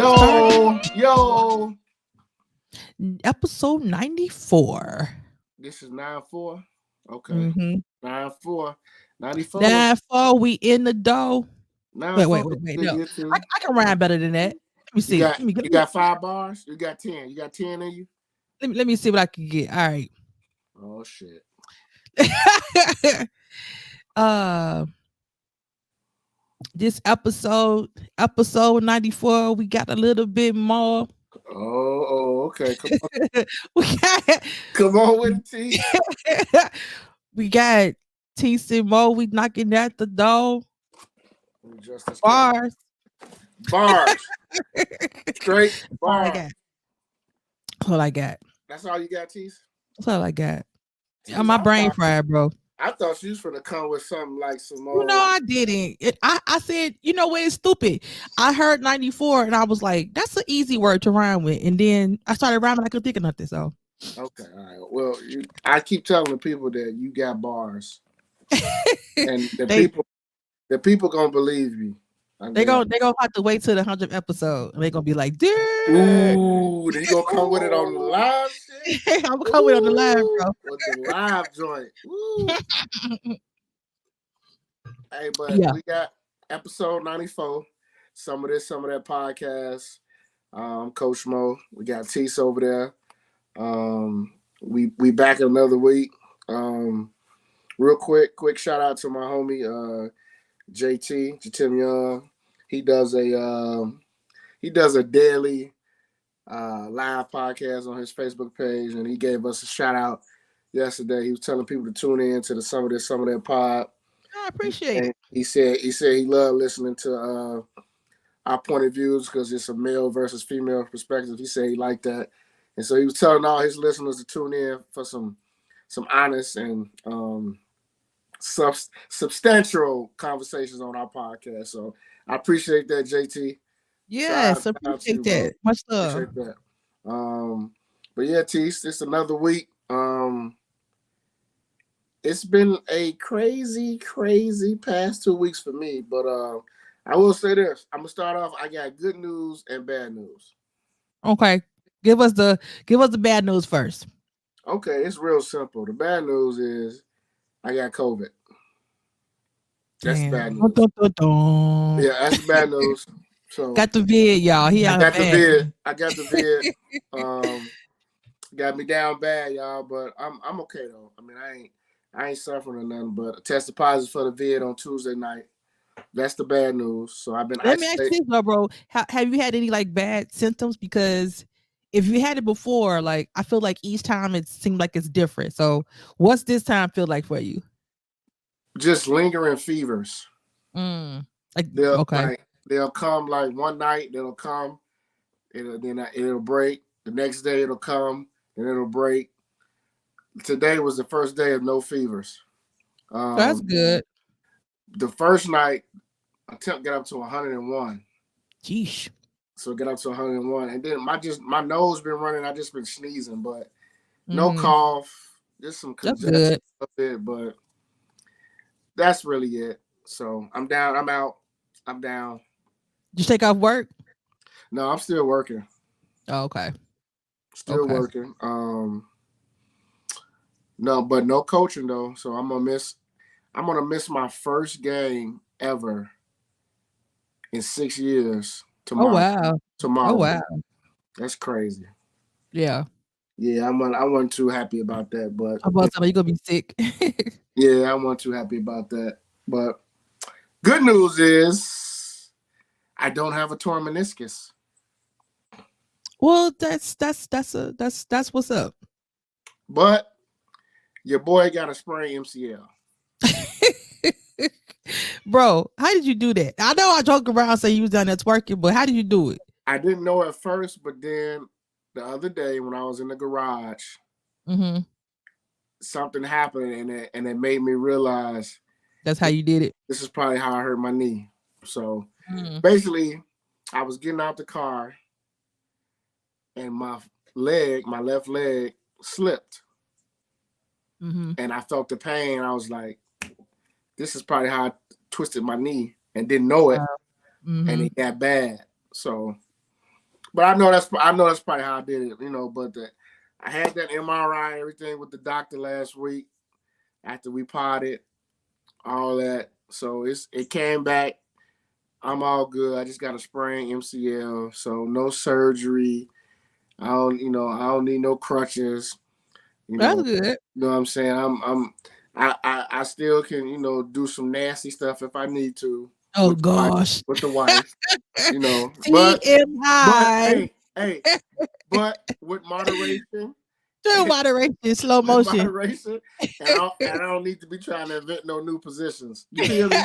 Yo. Episode 94. This is 9-4. Okay. Mm-hmm. 9-4. 94. 9-4, we in the dough. 9-4. Wait. No. I can rhyme better than that. Let me see. You got 5 bars? You got 10. You got 10 in you? Let me see what I can get. All right. Oh shit. This episode 94, we got a little bit more. Oh, okay. Come on. We Come on with it, T. We got TC Mo. We knocking at the door. Bars. Straight bars. That's all I got. That's all you got, Tease? That's all I got. My brain fried, bro. I thought she was gonna come with something like some more. No, I didn't. I said, you know what? It's stupid. I heard 94 and I was like, that's an easy word to rhyme with. And then I started rhyming. I couldn't think of nothing. So okay, all right. Well, I keep telling the people that you got bars, and the people gonna believe you. They gonna have to wait till the 100th episode. And they gonna be like, dude. Ooh, they gonna come with it on the live shit? I'm gonna come with it on the live, bro. With the live joint. Woo. Hey, but we got episode 94. Some of that podcast. Coach Mo. We got Tease over there. We back another week. Real quick shout out to my homie JT, Jatim Young. He does a daily live podcast on his Facebook page, and he gave us a shout out yesterday. He was telling people to tune in to the some of that pod. I appreciate it. He said he loved listening to our point of views because it's a male versus female perspective. He said he liked that, and so he was telling all his listeners to tune in for some honest and substantial conversations on our podcast. So I appreciate that, JT. Yes, appreciate that. Much love. Appreciate that. But yeah, Tease, it's another week. It's been a crazy past 2 weeks for me. But I will say this: I'm gonna start off. I got good news and bad news. Okay, give us the bad news first. Okay, it's real simple. The bad news is I got COVID. That's bad news. Yeah, that's bad news. So got the vid, y'all. I got the vid. Got me down bad, y'all. But I'm okay though. I mean, I ain't suffering or nothing. But I tested positive for the vid on Tuesday night. That's the bad news. So I've been. Let me ask you this, bro. Have you had any like bad symptoms? Because if you had it before, like I feel like each time it seemed like it's different. So what's this time feel like for you? Just lingering fevers. They'll come like one night. They'll come. It'll break. The next day it'll come and it'll break. Today was the first day of no fevers. That's good. The first night, I got up to 101. Jeez. So get up to 101, and then my nose been running. I just been sneezing, but no cough. Just some congestion a bit, but that's really it. So I'm down. I'm out. I'm down. Did you take off work? No, I'm still working. Oh, okay. Still working. No, but no coaching though. So I'm gonna miss my first game ever in 6 years tomorrow. Oh wow. Tomorrow. Oh wow. That's crazy. Yeah. Yeah, I wasn't too happy about that, but I'm about to tell you gonna be sick. Yeah, I wasn't too happy about that. But good news is I don't have a torn meniscus. Well, that's what's up. But your boy got a sprained MCL. Bro, how did you do that? I know I joke around say you was down there twerking, but how did you do it? I didn't know at first, but then the other day when I was in the garage, something happened and it made me realize that's how you did it. This is probably how I hurt my knee. So basically, I was getting out the car and my left leg slipped. And I felt the pain. I was like, this is probably how I twisted my knee and didn't know it. And it got bad. So But I know that's probably how I did it, But I had that MRI, everything with the doctor last week after we potted, all that. So it came back. I'm all good. I just got a sprained MCL, so no surgery. I don't need no crutches. That's good. You know what I'm saying? I still can, do some nasty stuff if I need to Oh gosh. with the wife, but TMI. hey, but with moderation. True moderation, slow With motion. moderation, and I don't need to be trying to invent no new positions. You feel me?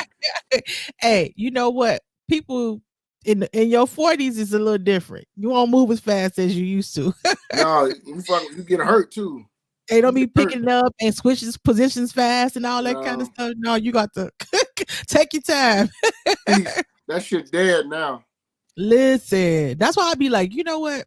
Hey, you know what? People in your 40s is a little different. You won't move as fast as you used to. No, you get hurt too. They don't be picking it up and switching positions fast and all that kind of No. stuff. No, you got to take your time. That shit dead now. Listen, that's why I be like, you know what?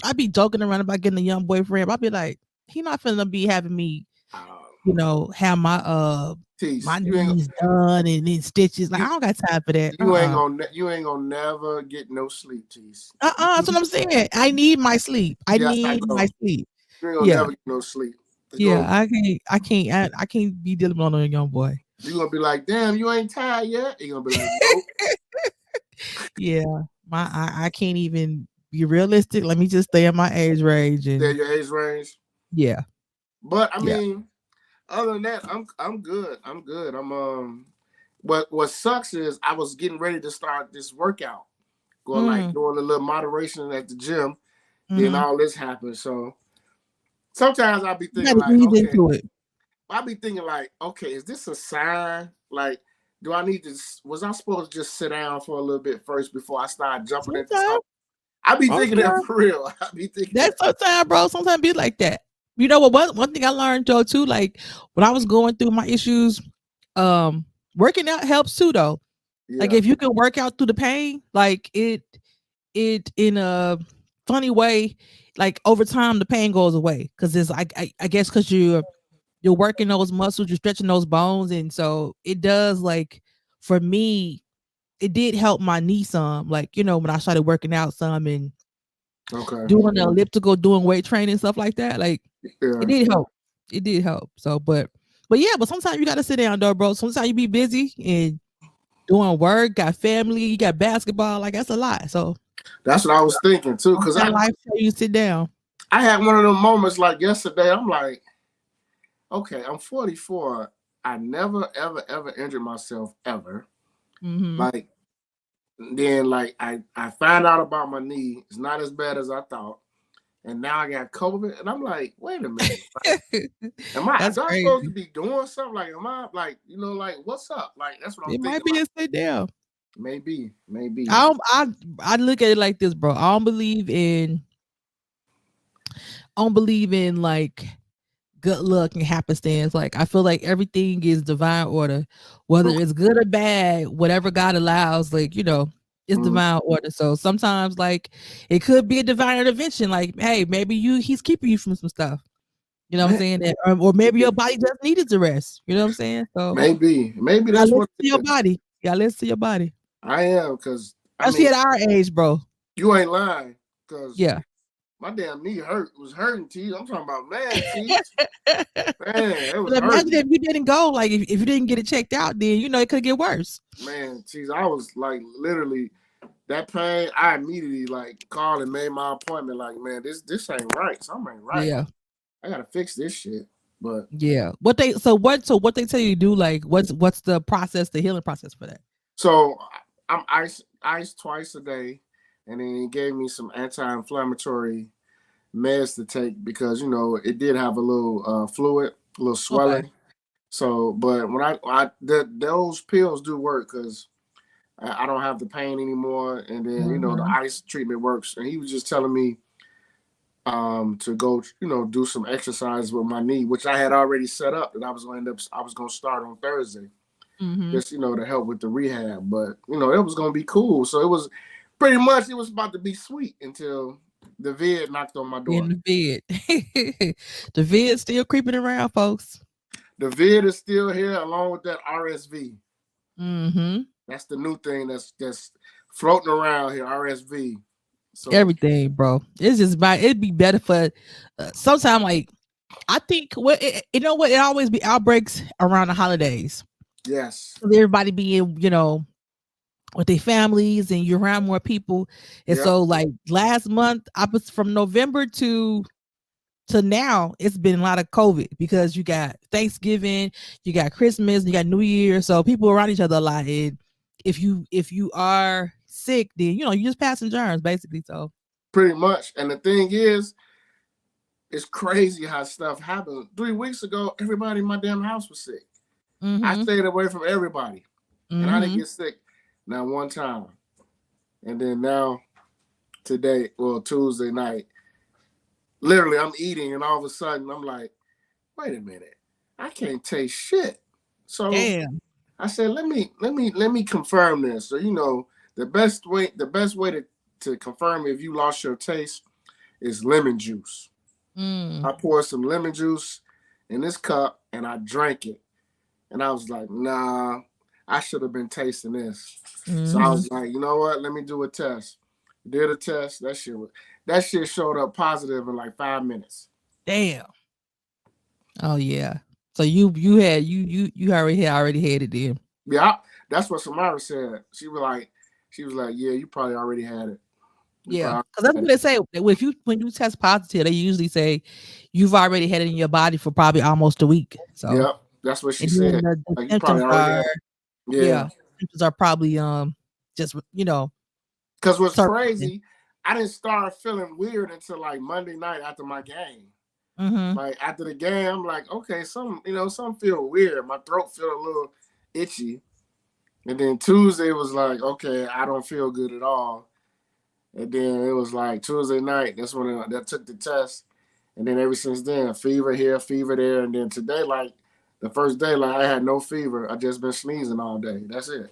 I be joking around about getting a young boyfriend. I be like, he not finna be having me, have my my knees done and then stitches. Like I don't got time for that. You ain't gonna never get no sleep, Tease. That's what I'm saying. I need my sleep. I need my sleep. You ain't gonna never get no sleep. I can't be dealing with a young boy. You gonna be like, damn, you ain't tired yet? You gonna be like, nope. Yeah, I can't even be realistic. Let me just stay in my age range. Stay your age range. Yeah, but I mean, other than that, I'm good. What sucks is I was getting ready to start this workout, doing a little moderation at the gym. Then all this happened. So sometimes I'll be thinking okay, is this a sign? Like, do I need to? Was I supposed to just sit down for a little bit first before I start jumping into something? I be thinking that for real. I be thinking that sometimes, bro. Sometimes be like that. You know what? One thing I learned, Joe, too. Like when I was going through my issues, working out helps too, though. Yeah. Like if you can work out through the pain, like it in a funny way, like over time the pain goes away because it's I guess because you're working those muscles, you're stretching those bones, and so it does. Like for me, it did help my knee some. Like when I started working out some and doing the elliptical, doing weight training, stuff like that. Like it did help. It did help. So, but sometimes you got to sit down though, bro. Sometimes you be busy and doing work, got family, you got basketball. Like that's a lot. So that's what I was thinking too. Because you sit down. I had one of those moments like yesterday. I'm like, okay, I'm 44. I never ever injured myself ever. Like then like I found out about my knee. It's not as bad as I thought. And now I got COVID, and I'm like, wait a minute. Like, am I supposed to be doing something? Like, am I like, what's up? Like, that's what I'm thinking. It might be a sit down. Maybe. I look at it like this, bro. I don't believe in like good luck and happenstance. Like I feel like everything is divine order, whether it's good or bad, whatever God allows. Like it's divine order. So sometimes like it could be a divine intervention. Like hey, maybe he's keeping you from some stuff. You know what I'm saying? Or maybe your body just needed to rest. You know what I'm saying? So maybe that's what your body. Yeah, listen to your body. I am because especially at our age, bro. You ain't lying because my damn knee was hurting. T. I'm talking about man. It was imagine if you didn't go, like if you didn't get it checked out, then it could get worse. Man, geez, I was like literally that pain. I immediately like called and made my appointment. Like, man, this ain't right. Something ain't right. Yeah, I gotta fix this shit. But what they tell you to do? Like, what's the process, the healing process for that? So I'm iced twice a day, and then he gave me some anti-inflammatory meds to take because it did have a little fluid, a little swelling. Okay. So, but when those pills do work because I don't have the pain anymore, and then the ice treatment works. And he was just telling me to go do some exercise with my knee, which I had already set up that I was going to start on Thursday. Just to help with the rehab, but it was gonna be cool. So it was pretty much about to be sweet until the vid knocked on my door. In the vid, the vid's still creeping around, folks. The vid is still here along with that RSV. That's the new thing that's floating around here. RSV. So everything, bro. It's just it'd be better for sometime like I think what you know what it always be outbreaks around the holidays. yes, Everybody being with their families and you're around more people, and yep, so like last month I was from November to now it's been a lot of COVID because you got Thanksgiving, you got Christmas, you got New Year, so people around each other a lot. And if you are sick, then you just passing germs basically. So pretty much. And the thing is, it's crazy how stuff happened. 3 weeks ago, everybody in my damn house was sick. I mm-hmm, stayed away from everybody, and I didn't mm-hmm. get sick not one time. And then now, today, well, Tuesday night, literally, I'm eating, and all of a sudden, I'm like, wait a minute, I can't taste shit. So Damn. I said, let me confirm this. So the best way to confirm if you lost your taste is lemon juice. Mm. I poured some lemon juice in this cup and I drank it. And I was like, nah, I should have been tasting this. So I Mm-hmm. was like, you know what? Let me do a test. Did a test. That shit showed up positive in like 5 minutes. Damn. Oh yeah. So you already had it then. Yeah, that's what Samara said. She was like, yeah, you probably already had it. You Yeah, probably because that's had what it. they say. When you test positive, they usually say you've already had it in your body for probably almost a week. So, Yep, that's what she and then said. the Like you probably symptoms already are had it. Yeah. yeah, symptoms are probably just Because what's surfacing. crazy, I didn't start feeling weird until like Monday night after my game. Mm-hmm. Like after the game, I'm like, okay, some feel weird. My throat feel a little itchy. And then Tuesday was like, okay, I don't feel good at all. And then it was like Tuesday night. That's when I took the test. And then ever since then, fever here, fever there. And then today, like the first day, like I had no fever. I just been sneezing all day. That's it.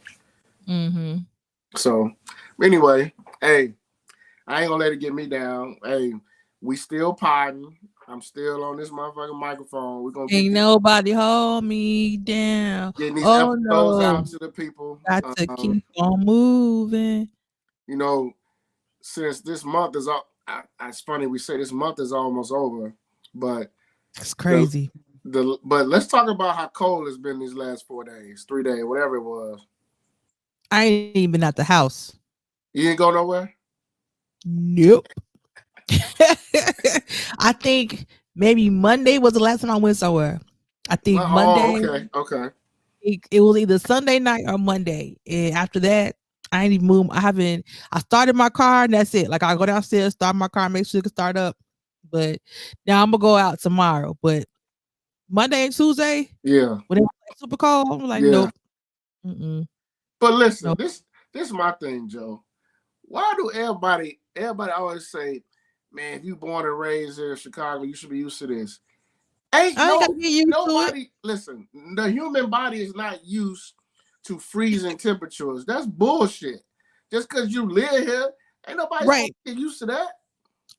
Mm-hmm. So anyway, hey, I ain't gonna let it get me down. Hey, we still potting. I'm still on this motherfucking microphone. We're gonna Ain't nobody hold me down. getting these Oh episodes no, out to the people. got to keep on moving. You know, since this month is up, it's funny we say this month is almost over, but It's the crazy, but let's talk about how cold it's been these last 4 days, 3 days, whatever it was. I ain't even at the house. You didn't go nowhere? Nope. I think maybe Monday was the last time I went somewhere. I think Oh, Monday. okay, okay. It was either Sunday night or Monday, and after that, I ain't even moved. I haven't. I started my car, and that's it. Like I go downstairs, start my car, make sure it can start up. But now I'm gonna go out tomorrow. But Monday and Tuesday, Yeah, when it was super cold, I'm like, yeah. nope, mm-mm, But listen, nope. this is my thing, Joe. Why do everybody always say, man, if you born and raised here in Chicago, you should be used to this? Ain't I ain't got to get used to it. nobody listen, the human body is not used to freezing temperatures. That's bullshit. Just because you live here, ain't nobody supposed Right. to get used to that.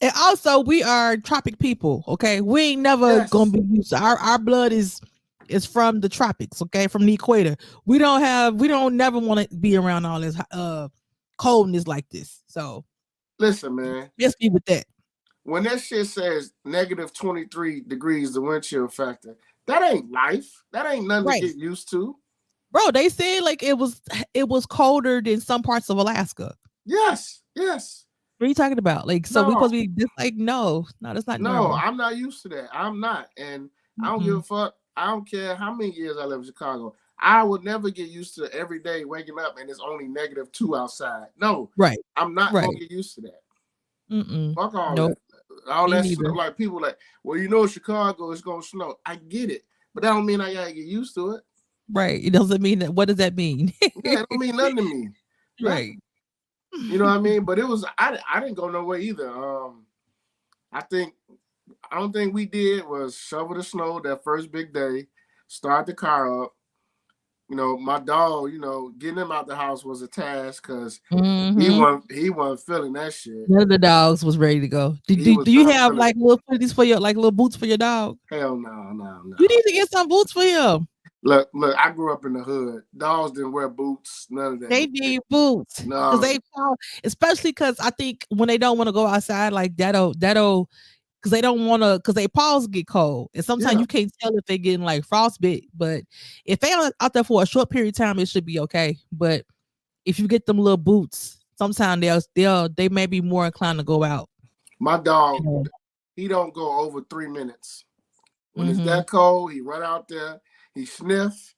And also, we are tropic people. Okay, we ain't never gonna Yes. be used to our blood is from the tropics. Okay, from the equator. We don't never want to be around all this coldness like this. So Listen, man. just be with that. When that shit says negative 23 degrees, the wind chill factor, that ain't life. That ain't nothing to Right, get used to. bro. They said like it was colder than some parts of Alaska. Yes, yes. What are you talking about? Like, so we No, supposed to be just like no, that's not no, normal. I'm not used to that. I'm not. And I don't give a Mm-mm. fuck. I don't care how many years I live in Chicago. I would never get used to every day waking up and it's only -2 outside. No, Right, I'm not gonna right. get used to that. Mm-mm. Fuck all Nope, that. All me that snow, neither. like people like, well, Chicago is gonna snow. I get it, but that don't mean I gotta get used to it. Right. It doesn't mean that. What does that mean? Yeah, it don't mean nothing to me. Right. Nothing. You know what I mean? But it was I didn't go nowhere either. I think I don't think we did was shovel the snow that first big day, start the car up. My dog, getting him out the house was a task because he Mm-hmm. wasn't feeling that shit. None of the dogs was ready to go. Do, He do, was do you not have feeling like little footies for your like little boots for your dog? hell no, no, You no. need to get some boots for him. Look, I grew up in the hood. Dogs didn't wear boots, none of that. They need boots because No. especially because I think when they don't want to go outside, like that'll because they don't want to, because their paws get cold, and sometimes you can't tell if they're getting like frostbite. But if they are out there for a short period of time, it should be okay. But if you get them little boots, sometimes they may be more inclined to go out. My dog, he don't go over 3 minutes. When it's that cold, he run out there, he sniff,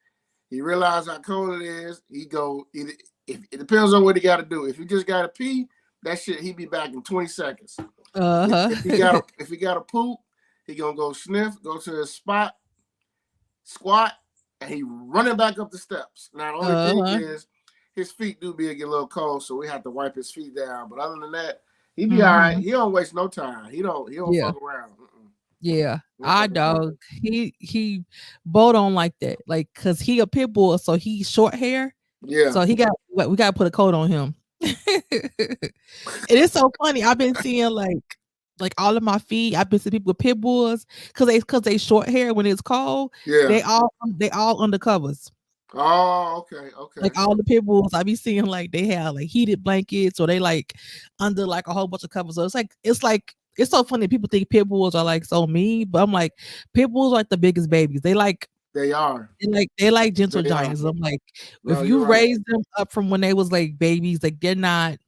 he realize how cold it is. He go either, if it depends on what he got to do. If he just got to pee, that shit he be back in 20 seconds. If he got to poop, he gonna go sniff, go to his spot, squat, and he running back up the steps. Now the only thing is his feet do get a little cold, so we have to wipe his feet down. But other than that, he be all right. He don't waste no time. He don't fuck around. Yeah, our dog, he both don't like that, like, cause he a pit bull, so he's short hair. Yeah, so we got to put a coat on him. It is so funny. I've been seeing like all of my feed. I've been seeing people with pit bulls because they short hair when it's cold. Yeah, they all under covers. Oh, okay. Like all the pit bulls, I be seeing like they have like heated blankets, or they like under like a whole bunch of covers. So it's so funny. People think pit bulls are like so mean, but I'm like, pit bulls are like the biggest babies. They are gentle giants. I'm like, if you raise them up from when they was like babies, like they're not.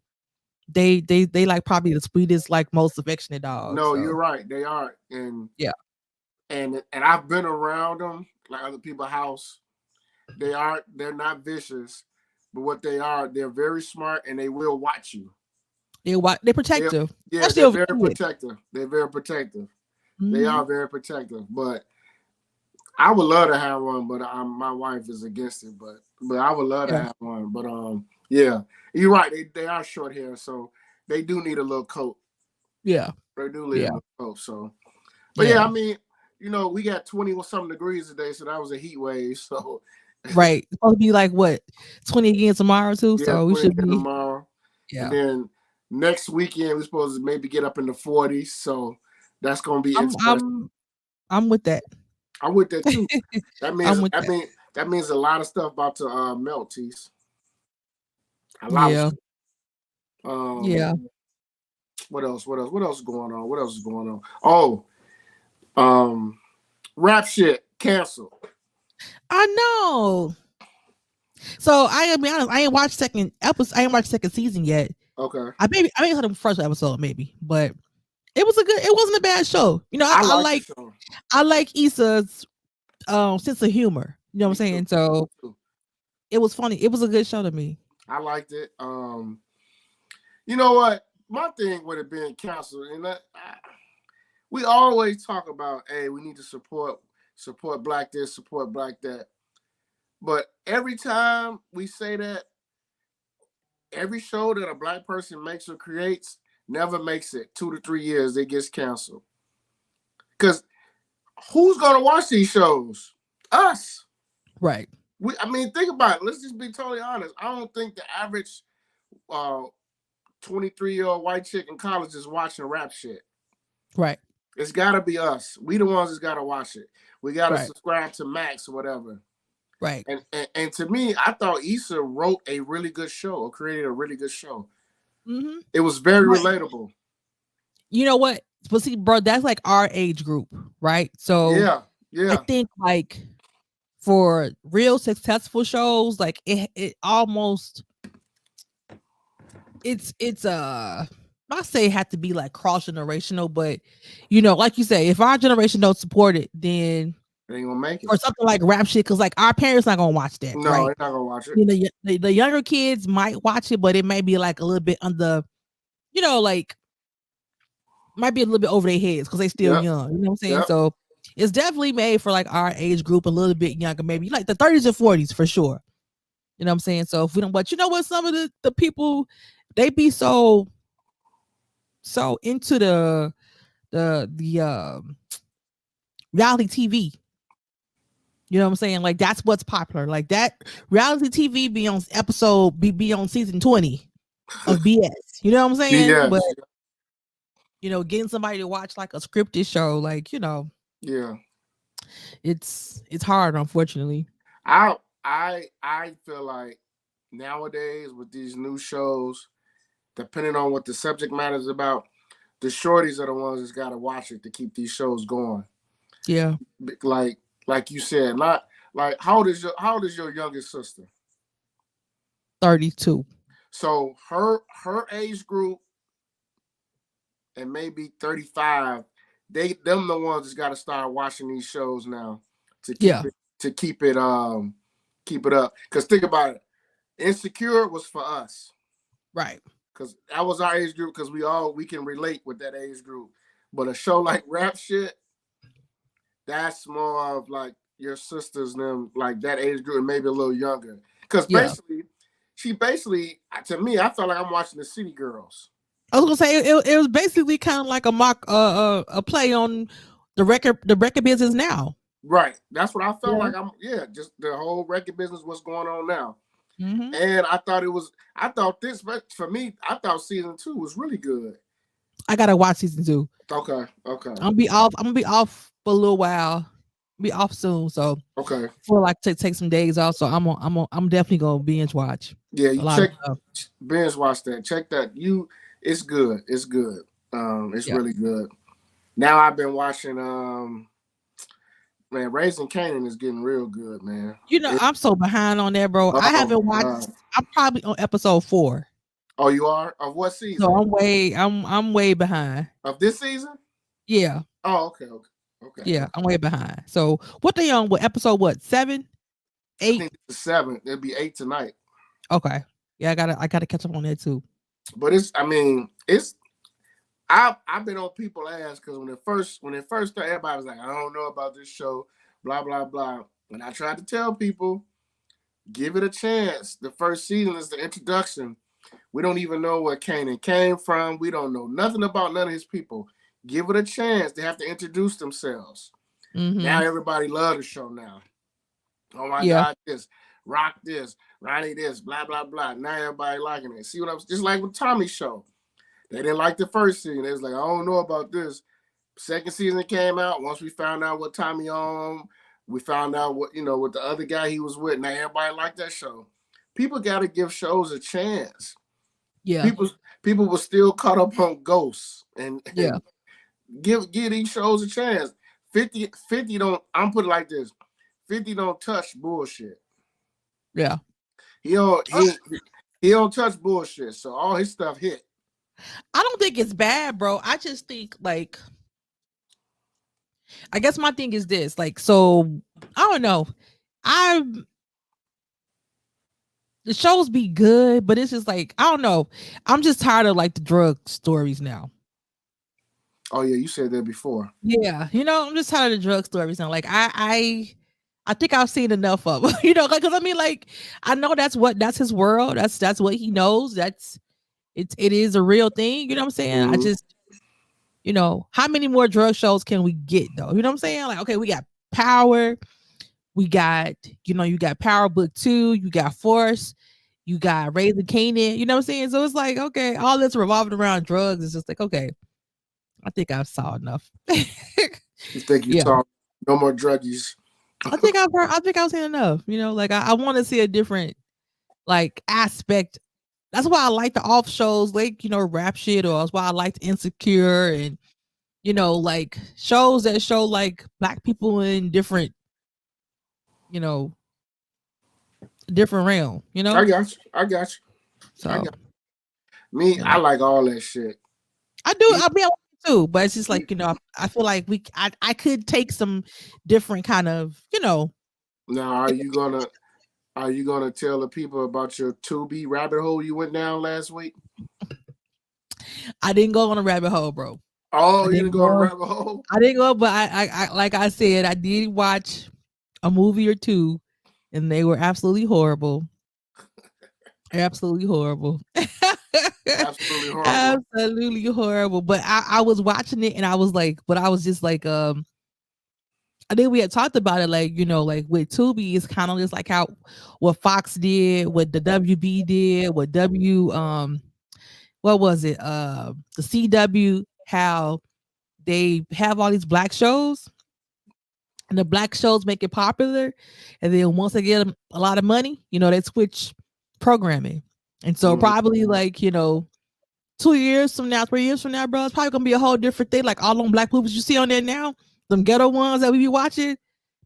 They like probably the sweetest, like most affectionate dogs. No, you're right. They are, and and I've been around them like other people's house. They're not vicious, but what they are, they're very smart, and they will watch you. They're protective. They're very protective. They're very protective. They are very protective. But I would love to have one, but my wife is against it. But I would love to have one. But yeah, you're right. They are short hair, so they do need a little coat. Yeah, they do need a little coat. So, but yeah, I mean, we got 20-something degrees today, so that was a heat wave. So. Right. It's supposed to be like what, 20 again tomorrow too. Yeah, so we should be tomorrow. Yeah. And then next weekend we're supposed to maybe get up in the 40s. So that's gonna be interesting. I'm with that. I'm with that too. That means a lot of stuff about to melt, Tease. A lot of stuff. Yeah. What else is going on? Oh, rap shit canceled. I know. So I be honest, I ain't watched second episode. I ain't watched second season yet. Okay. I may heard the first episode maybe, but it wasn't a bad show. I like Issa's sense of humor. You know what I'm saying? So it was funny. It was a good show to me. I liked it. You know what? My thing with it being canceled, and we always talk about, hey, we need to support black this, support black that. But every time we say that, every show that a black person makes or creates never makes it 2 to 3 years. It gets canceled. Because who's going to watch these shows? Us. Right. Think about it. Let's just be totally honest. I don't think the average 23-year-old white chick in college is watching rap shit. Right. It's got to be us. We the ones that's got to watch it. We got to subscribe to Max or whatever. Right. And to me, I thought Issa wrote a really good show or created a really good show. Mm-hmm. It was very relatable. You know what? But see, bro, that's like our age group, right? So yeah. I think like for real successful shows, like it almost it's I say it had to be like cross generational, but like you say, if our generation don't support it, then they ain't gonna make it. Or something like rap shit, because like our parents not gonna watch that. No, right? They're not gonna watch it. The younger kids might watch it, but it may be like a little bit under, like might be a little bit over their heads because they still young. You know what I'm saying? Yep. So it's definitely made for like our age group, a little bit younger, maybe like the 30s and 40s for sure. You know what I'm saying? So if we don't, but you know what, some of the people, they be so into the reality TV. You know what I'm saying? Like that's what's popular. Like that reality TV be on be on season 20 of BS. You know what I'm saying? Yes. But getting somebody to watch like a scripted show, like, yeah, it's hard, unfortunately. I feel like nowadays with these new shows, depending on what the subject matter is about, the shorties are the ones that's got to watch it to keep these shows going. Yeah. Like you said, not like how old is your youngest sister? 32. So her age group and maybe 35, them the ones that's got to start watching these shows now to keep it up. Because think about it, Insecure was for us, right? Because that was our age group. Because we can relate with that age group. But a show like Rap Shit, that's more of like your sisters them, like that age group, and maybe a little younger. Because basically, to me, I felt like I'm watching the City Girls. I was gonna say it was basically kind of like a mock, a play on the record business now. Right, that's what I felt like. Just the whole record business, what's going on now. Mm-hmm. And I thought this, for me, I thought season 2 was really good. I gotta watch season 2. Okay. I'm gonna be off for a little while. Be off soon, so okay. For like to take some days off, so I'm definitely gonna binge watch. Yeah, you binge watch that. Check that. It's good. It's good. It's really good. Now I've been watching. Man, Raising Kanan is getting real good, man. I'm so behind on that, bro. I haven't watched. I'm probably on episode 4. Oh, you are? Of what season? So I'm way behind. Of this season? Yeah. Oh, okay. Yeah, I'm way behind. So what they on? What episode? What 7, 8? I think it's 7. It'll be 8 tonight. Okay. Yeah, I gotta catch up on that too. But I've been on people's ass because when it first started, everybody was like, I don't know about this show, blah blah blah. And I tried to tell people, give it a chance. The first season is the introduction. We don't even know where Kanan came from. We don't know nothing about none of his people. Give it a chance. They have to introduce themselves. Mm-hmm. Now everybody loves the show now. Oh my God, this, Rock this, Ronnie this, blah, blah, blah. Now everybody liking it. See what I'm just like with Tommy's show. They didn't like the first season. They was like, I don't know about this. Second season came out. Once we found out what Tommy on, we found out what the other guy he was with. Now everybody liked that show. People got to give shows a chance. Yeah. People were still caught up on Ghosts and give these shows a chance. 50 don't. I'm putting it like this. 50 don't touch bullshit. Yeah. He don't touch bullshit. So all his stuff hit. I don't think it's bad, bro. I just think I guess my thing is this, so I don't know. The shows be good, but it's just I don't know. I'm just tired of the drug stories now. Oh yeah, you said that before. Yeah, I'm just tired of the drug stories now. I think I've seen enough of them, because I know that's his world. That's what he knows. It is a real thing. You know what I'm saying? Mm-hmm. I just, how many more drug shows can we get though? You know what I'm saying? Okay, we got Power. We got, you got Power Book 2. You got Force. You got Raising Kanan. You know what I'm saying? So it's okay, all this revolving around drugs is just okay. I think I've saw enough. You think you saw no more druggies? I think I've seen enough. I want to see a different aspect. That's why I like the off shows, Rap Shit, or that's why I liked Insecure, and shows that show Black people in different, different realm. I got you. So me, I like all that shit. I do. I mean, I too, but it's just I feel like I could take some different kind of, Now, are you gonna tell the people about your Tubi rabbit hole you went down last week? I didn't go on a rabbit hole, bro. Oh, you didn't go on a rabbit hole? I didn't go, but I like I said, I did watch a movie or two, and they were absolutely horrible. Absolutely horrible. Absolutely horrible. Absolutely horrible. But I was watching it, and I was but I was just I think we had talked about it, with Tubi, it's kind of just how what Fox did, what the WB did, what what was it? The CW, how they have all these Black shows. and the black shows make it popular, and then once they get a lot of money, they switch programming. And so probably like 2 years from now, 3 years from now, bro, it's probably gonna be a whole different thing. Like all them black movies you see on there now, them ghetto ones that we be watching,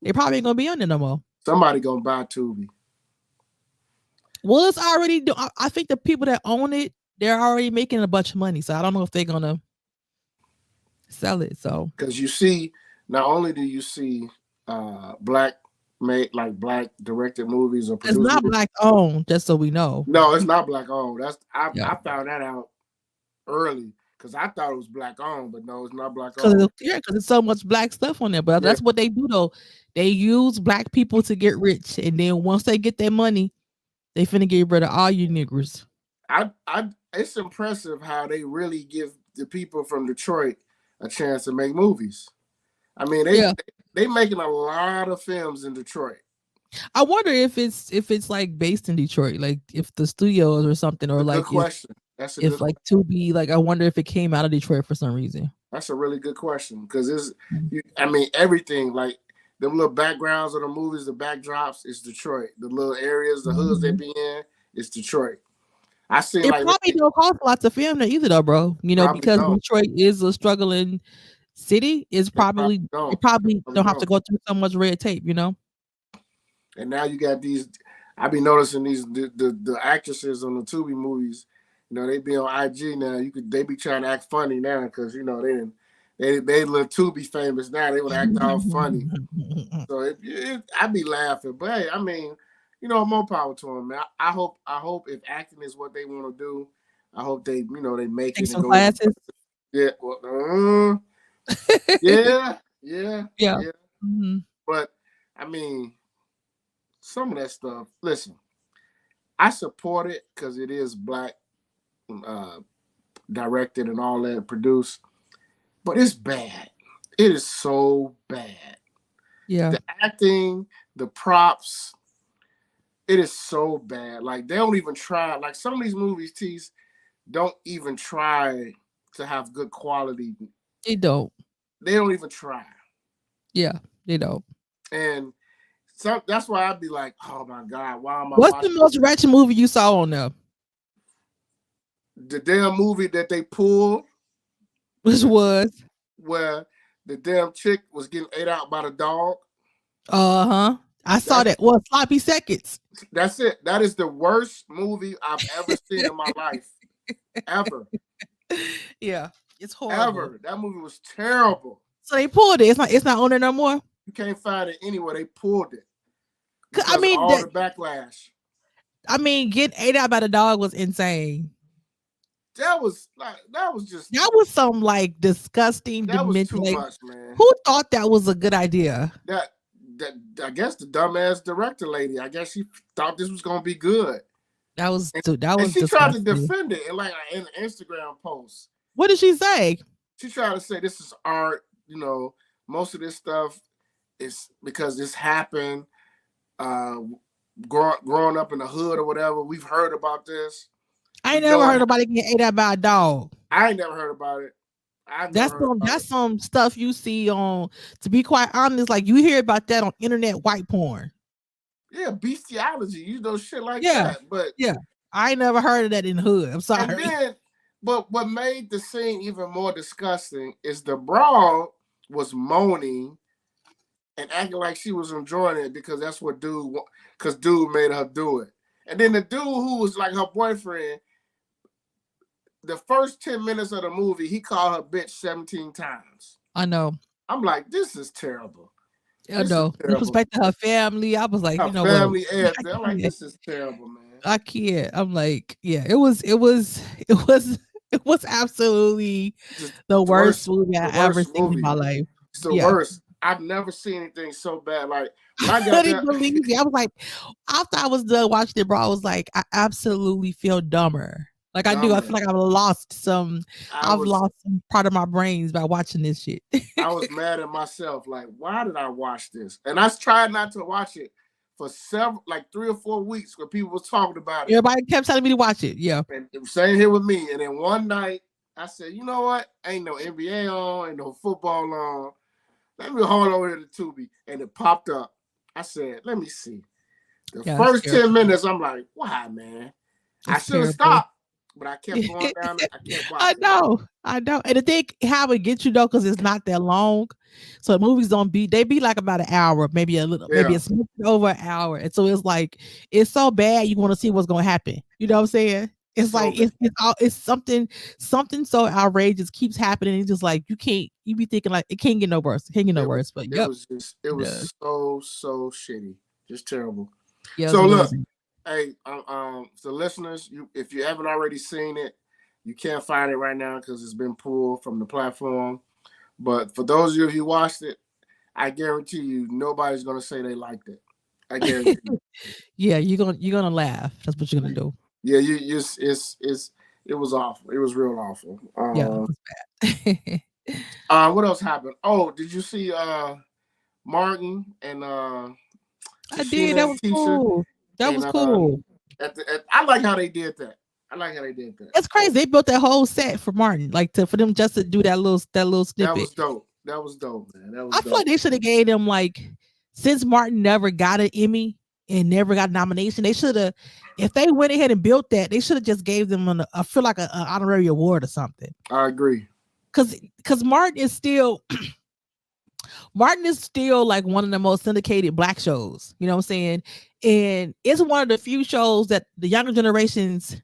they probably ain't gonna be on there no more. Somebody gonna buy Tubi. Well, it's already. I think the people that own it, they're already making a bunch of money. So I don't know if they're gonna sell it. So because you see, not only do you see black black directed movies or produced, it's not black owned. Just so we know. No, it's not black owned. I found that out early because I thought it was black owned, but no, it's not black owned. Because there's so much black stuff on there. But that's what they do though. They use black people to get rich, and then once they get their money, they finna get rid of all you niggers. It's impressive how they really give the people from Detroit a chance to make movies. I mean, they making a lot of films in Detroit. I wonder if it's like based in Detroit, like if the studios or something, or like good question. That's if like Tubi, like I wonder if it came out of Detroit for some reason. That's a really good question because I mean, everything like them little backgrounds of the movies, the backdrops, is Detroit. The little areas, the hoods they be in, it's Detroit. I see. It probably don't cost lots of film there either, though, bro. Because Detroit is a struggling city. It probably don't have to go through so much red tape, And now you got these. I be noticing the actresses on the Tubi movies. They be on IG now. They be trying to act funny now because they little Tubi famous now. They would act all funny. So I be laughing, but hey, I mean, more power to them, man. I hope if acting is what they want to do, I hope they they make take it. Some classes. Yeah. Well, yeah. Mm-hmm. But I mean, some of that stuff. Listen, I support it because it is black. Directed and all that, produced, but it's bad. It is so bad. Yeah, the acting, the props, it is so bad. Like they don't even try. Like some of these movies, Tease, don't even try to have good quality. They don't. They don't even try. Yeah, they don't. And so that's why I'd be like, oh my God, why am I? What's the most wretched movie you saw on there? The damn movie that they pulled, which was where the damn chick was getting ate out by the dog. I saw that. Well, Sloppy Seconds. That's it. That is the worst movie I've ever seen in my life, ever. Yeah, it's horrible. Ever. That movie was terrible. So they pulled it. It's not on there no more. You can't find it anywhere. They pulled it. I mean, all the backlash. I mean, getting ate out by the dog was insane. That was some like disgusting. That was too much, man. Who thought that was a good idea? That I guess the dumbass director lady. I guess she thought this was gonna be good. That was. And she disgusting. tried to defend it in an Instagram post. What did she say? She tried to say this is art. Most of this stuff is because this happened. Growing up in the hood or whatever, we've heard about this. I ain't never heard nobody get ate out by a dog. I ain't never heard about it. That's some stuff you see on. To be quite honest, like you hear about that on internet white porn. Yeah, bestiality, shit like that. But yeah, I ain't never heard of that in the hood. I'm sorry. And then, but what made the scene even more disgusting is the broad was moaning and acting like she was enjoying it because that's what dude made her do it. And then the dude who was like her boyfriend, the first 10 minutes of the movie, he called her bitch 17 times. I know. I'm like, this is terrible. I know. With respect to her family, I was like, her family, everything. I'm like, this is terrible, man. I can't. I'm like, yeah, it was absolutely the worst movie I ever seen in my life. It's the worst. I've never seen anything so bad. Like I couldn't believe it. I was like, after I was done watching it, bro, I was like, I absolutely feel dumber. Like I do. I feel like I've lost some part of my brains by watching this shit. I was mad at myself. Like, why did I watch this? And I tried not to watch it for 3 or 4 weeks when people was talking about it. Everybody kept telling me to watch it. Yeah. And it was same here with me. And then one night I said, you know what? Ain't no NBA on, ain't no football on. let me hold over here to Tubi, and it popped up. I said, let me see. The Yeah, first 10 minutes, I'm like, why, man? I it's should have terrible. stopped, but I kept going down. I kept I watching. know. And the thing how it gets you though, because it's not that long. So movies they be like about an hour, maybe a little, maybe Yeah, it's over an hour. And so it's like it's so bad you want to see what's gonna happen. You know what I'm saying? It's so like bad. it's something so outrageous keeps happening. It's just like you be thinking like it can't get no worse. It can't get no worse. But It yep, was just, it it was does. so shitty, just terrible. Yeah, it's So really look, bad. hey, so listeners, if you haven't already seen it, you can't find it right now because it's been pulled from the platform. But for those of you who watched it, I guarantee you nobody's gonna say they liked it. I guarantee you. Yeah, you're gonna laugh. That's what you're gonna do. Yeah, you it's it was awful. It was real awful. Yeah, it's bad. What else happened? Oh, did you see Martin and I did. Tashina That and was Tisha cool. That and was cool. I like how they did that. I like how they did that. It's crazy. They built that whole set for Martin, like for them just to do that little That snippet. was dope. That was dope, man. That was I feel like dope. they should have gave them like since Martin never got an Emmy and never got a nomination, they should have if they went ahead and built that, they should have just gave them I feel like an honorary award or something. I agree. Cause Martin is still like one of the most syndicated black shows. You know what I'm saying? And it's one of the few shows that the younger generations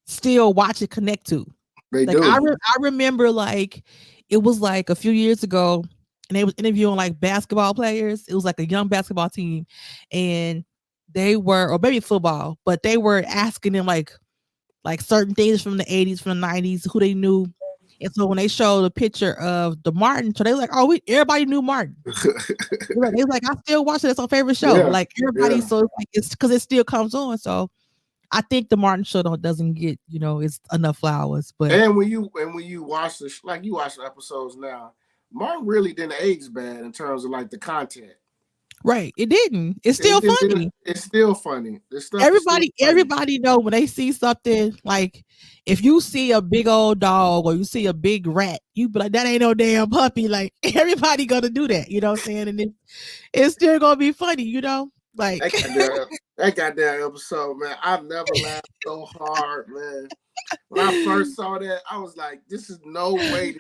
still watch and connect to. They Like do. I remember like it was like a few years ago and they was interviewing like basketball players. It was like a young basketball team and they were or maybe football, but they were asking them like certain things from the 80s, from the 90s, who they knew. And so when they showed a picture of the Martin, so they were like, oh, everybody knew Martin. They was like, I still watch it. It's our favorite show. Yeah. Like everybody, so it's like it's because it still comes on. So I think the Martin show doesn't get it's enough flowers. But And when you watch like you watch the episodes now, Martin really didn't age bad in terms of like the content. right, it didn't. It's still funny. It's still funny. The stuff Everybody know when they see something like if you see a big old dog or you see a big rat, you be like, that ain't no damn puppy. Like everybody gonna do that, you know what I'm saying? And it's still gonna be funny, like that goddamn episode, man. I've never laughed so hard, man. When I first saw that, I was like, this is no way.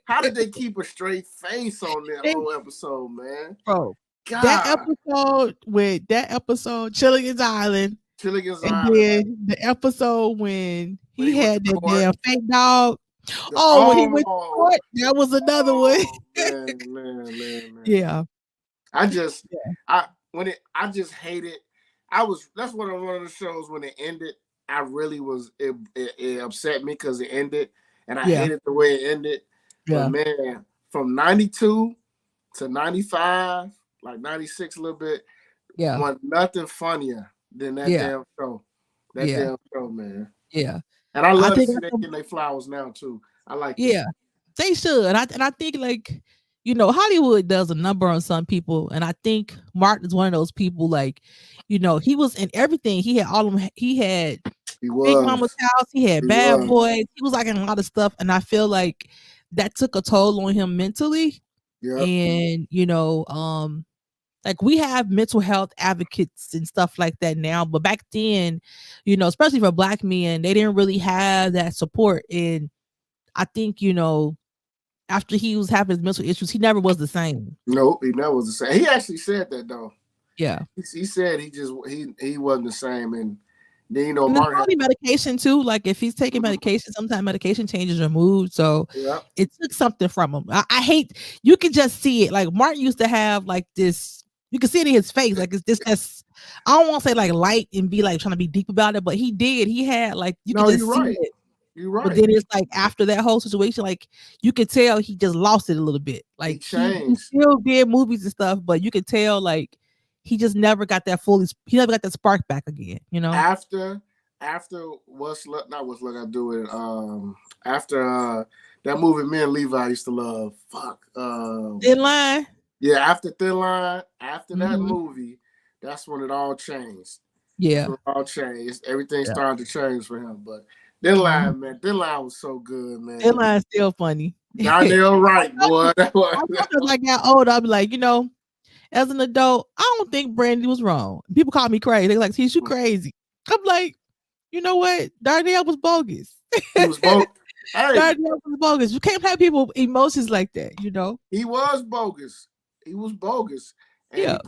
How did they keep a straight face on that whole episode, man? Bro, God. that episode, Chilligan's Island. And then the episode when he had that damn fake dog. When he went to court, that was another one. Man. Yeah. I just hate it. That's one of the shows when it ended. I really was it upset me because it ended, and I hated the way it ended. Yeah. But man, from 92 to 95, like 96 a little bit, was nothing funnier than that damn show. That damn show, man. Yeah. And I love to see they getting their flowers now too. I like that. Yeah. They should. And I think like Hollywood does a number on some people, and I think Martin is one of those people. Like, he was in everything. He had all of them. He had Big Mama's House. He had Bad Boys. He was like in a lot of stuff, and I feel like that took a toll on him mentally. Yeah. And like we have mental health advocates and stuff like that now, but back then, especially for black men, they didn't really have that support. And I think after he was having his mental issues, he never was the same. Nope, he never was the same. He actually said that though. Yeah, he said he wasn't the same, and then Martin had medication too. Like if he's taking medication, sometimes medication changes your mood. So it took something from him. I hate you can just see it. Like Martin used to have like this. You can see it in his face. Like it's this. I don't want to say like light and be like trying to be deep about it, but he did. He had like you can just see it. You're right. But then it's like after that whole situation, like you could tell he just lost it a little bit. Like he still did movies and stuff, but you could tell like he just never got that he never got that spark back again, After What's Love I Do It. After that movie me and Levi used to love. Thin Line. Yeah, after Thin Line, after that movie, that's when it all changed. Yeah. It all changed. Everything started to change for him. But Thin Line, man. Thin Line was so good, man. Thin Line's still funny. Darnell Wright, boy. I told I got older, I'll be like, as an adult, I don't think Brandy was wrong. People call me crazy. They're like, "He's you crazy." I'm like, you know what? Darnell was bogus. He was bogus. Hey, Darnell was bogus. You can't have people emotions like that, He was bogus. He was bogus. And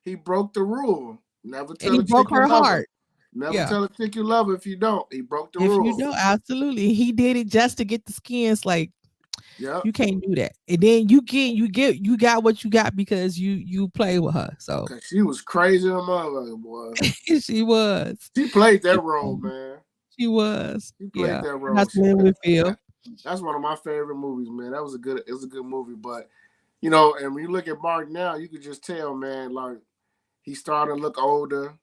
he broke the rule. Never tell and he a broke chick you her love heart. her. Never tell a chick you love her if you don't. He broke the if rule. you don't, absolutely. He did it just to get the skins. Like, yeah, you can't do that. And then you got what you got because you play with her. So she was crazy, motherfucker, boy. she was. She played that role, man. She was. She played that role. That's what we feel. That's one of my favorite movies, man. It was a good movie. But and when you look at Mark now, you could just tell, man, like he started to look older,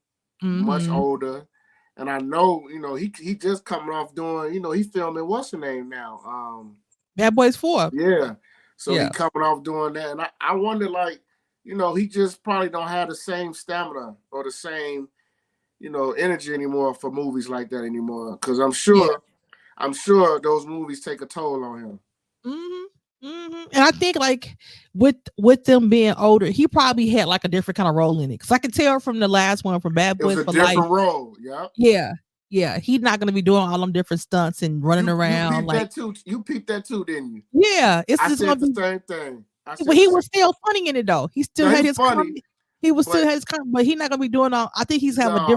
much older. And I know, he just coming off doing, he filming what's her name now? Bad Boys 4. Yeah. So he coming off doing that. And I wonder, like, he just probably don't have the same stamina or the same, energy anymore for movies like that anymore. Because I'm sure those movies take a toll on him. And I think like with them being older, he probably had like a different kind of role in it. Because I can tell from the last one from Bad Boys for Life. It was a different role. Yeah. He's not gonna be doing all them different stunts and running around. You peeped that too, didn't you? Yeah, it's I just said gonna the be same thing. But he was still funny in it though. He still had his funny. He was still had his comedy, but he's not gonna be doing all. I think he's have a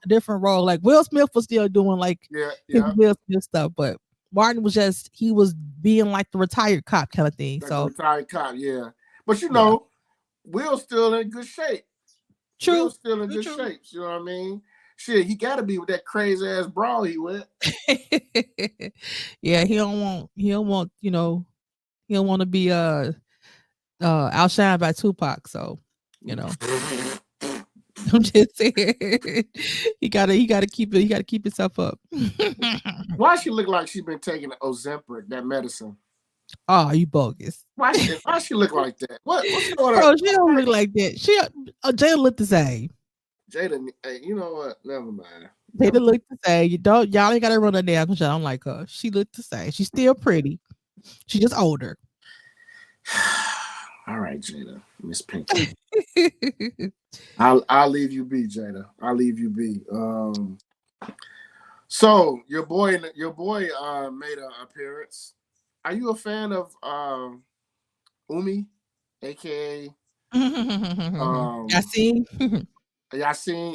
different role. Like Will Smith was still doing like his Will Smith stuff, but Martin was he was being like the retired cop kind of thing. Like the retired cop, yeah. But Will's still in good shape. True. Will's still in good shape. You know what I mean? Shit, he got to be with that crazy ass bra he with. Yeah, he don't want. He don't want to be outshined by Tupac. So I'm just saying, he gotta keep it. He gotta keep himself up. Why she look like she been taking Ozempic, that medicine? Oh, you bogus. Why she look like that? What's going on? Oh, she don't look like that. Jada look the same. Jada, hey, you know what? Never mind. Jada look the same. Y'all ain't gotta run her down because I don't like her. She look the same. She's still pretty. She's just older. All right, Jada, Miss Pinky. I'll leave you be, Jada. I'll leave you be. So your boy made an appearance. Are you a fan of Umi, aka Yasin,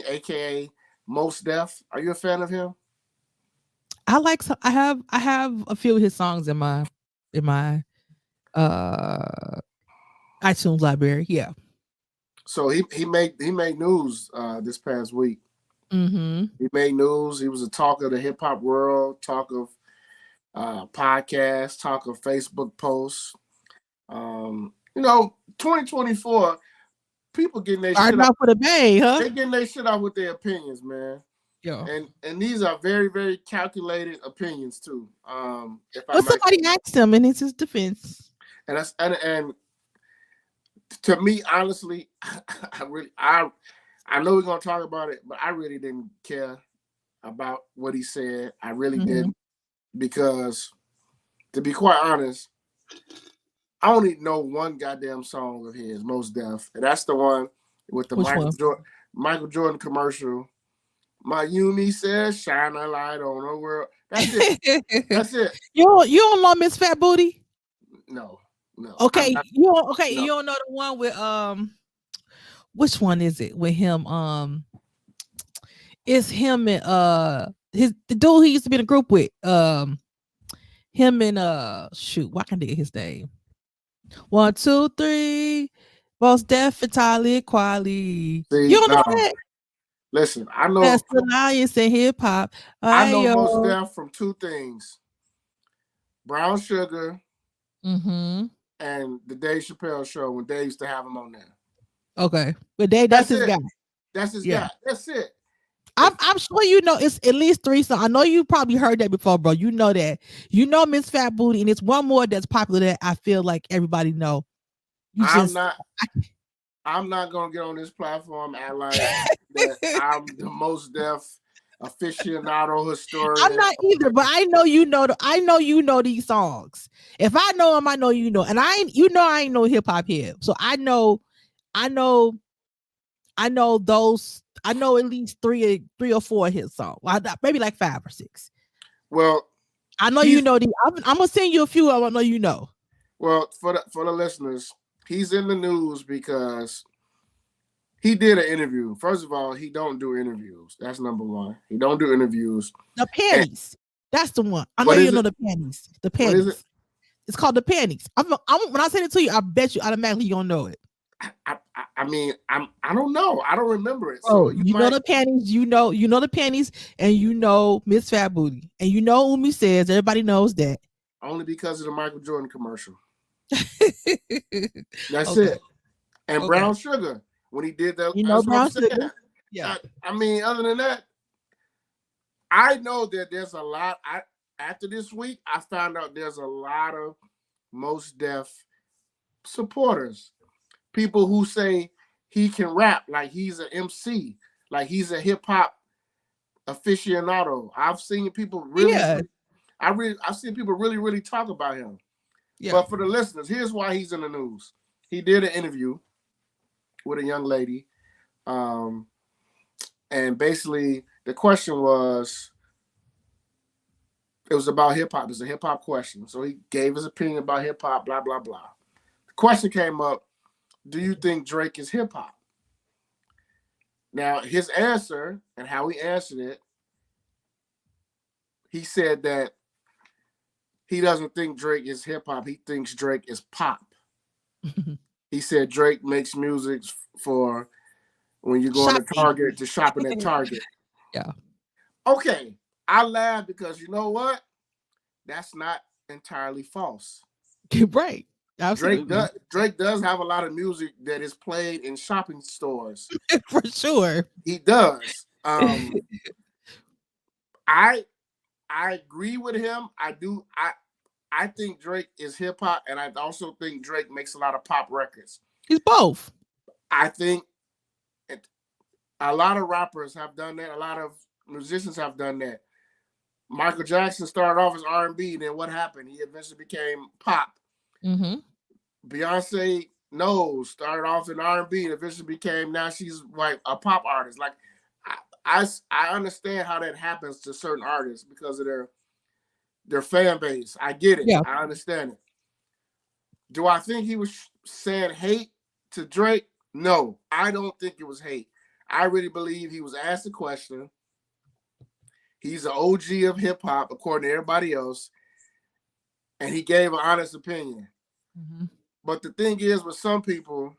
aka Most Def? Are you a fan of him? I have a few of his songs in my iTunes library. Yeah. So he made news this past week. Mm-hmm. He made news. He was a talk of the hip hop world, talk of podcasts, talk of Facebook posts. 2024, people getting their shit out for the bay, huh? They getting their shit out with their opinions, man. Yeah. And these are very, very calculated opinions too. Somebody asked him, and it's his defense. And to me, honestly, I know we're gonna talk about it, but I really didn't care about what he said. I really didn't, because to be quite honest, I only know one goddamn song of his, Most Def, and that's the one with the Michael Jordan commercial. My Yumi says, "Shine a light on the world." That's it. That's it. You don't know Miss Fat Booty? No. Okay, you don't know the one with which one is it with him? It's him and the dude he used to be in a group with. Him and shoot, why can't I get his name? 1, 2, 3, Most Def entirely quality. You don't know that? Listen, I know that's the alliance in hip hop. I know Most Def from two things: Brown Sugar, and the Dave Chappelle Show when Dave used to have him on there. Okay, but that's his guy. That's his guy. That's it. I'm sure you know it's at least 3 songs. I know you probably heard that before, bro. You know that. You know Miss Fat Booty, and it's one more that's popular that I feel like everybody know. I'm not gonna get on this platform and act like that I'm the Most Def aficionado I'm historian. not either, but I know you know. I know you know these songs. If I know them, I know you know. And I ain't, you know, I ain't no hip hop head, so I know, I know, I know those. I know at least three or four hit songs. Well, maybe like 5 or 6. Well, I know you know the. I'm gonna send you a few. I know you know. Well, for the listeners, he's in the news because he did an interview. First of all, he don't do interviews. That's number one. He don't do interviews. The Panties. That's the one. I know What is you know it? the Panties. The What is it? Panties. It's called the Panties. When I send it to you, I bet you automatically you don't know it. I mean, I don't know. I don't remember it. Oh, So you know the Panties. You know the Panties, and you know Miss Fat Booty, and you know Umi says. Everybody knows that. only because of the Michael Jordan commercial. That's Okay. it. And Brown Sugar when he did that. You know Brown Sugar. Yeah. I mean, other than that, I know that there's a lot. After this week, I found out there's a lot of Mos Def supporters. People who say he can rap like he's an MC, like he's a hip hop aficionado. I've seen people really, I've seen people really talk about him. Yeah. But for the listeners, here's why he's in the news. He did an interview with a young lady, and basically the question was, it was about hip hop. It's a hip hop question. So he gave his opinion about hip hop, blah blah blah. The question came up: do you think Drake is hip hop? Now, his answer and how he answered it, he said that he doesn't think Drake is hip hop. He thinks Drake is pop. He said Drake makes music for when you're going to Target, to shopping at Target. Yeah. Okay. I laugh because you know what? That's not entirely false. Right. Absolutely. Drake does have a lot of music that is played in shopping stores. For sure. He does. I agree with him. I think Drake is hip hop, and I also think Drake makes a lot of pop records. He's both. I think a lot of rappers have done that. A lot of musicians have done that. Michael Jackson started off as R&B, then what happened? He eventually became pop. Mm-hmm. Beyonce started off in R&B and eventually became, now she's like a pop artist. Like I understand how that happens to certain artists because of their fan base. I get it. Yeah. I understand it. Do I think he was saying hate to Drake? No, I don't think it was hate. I really believe he was asked a question. He's an OG of hip hop, according to everybody else, and he gave an honest opinion. Mm-hmm. But the thing is, with some people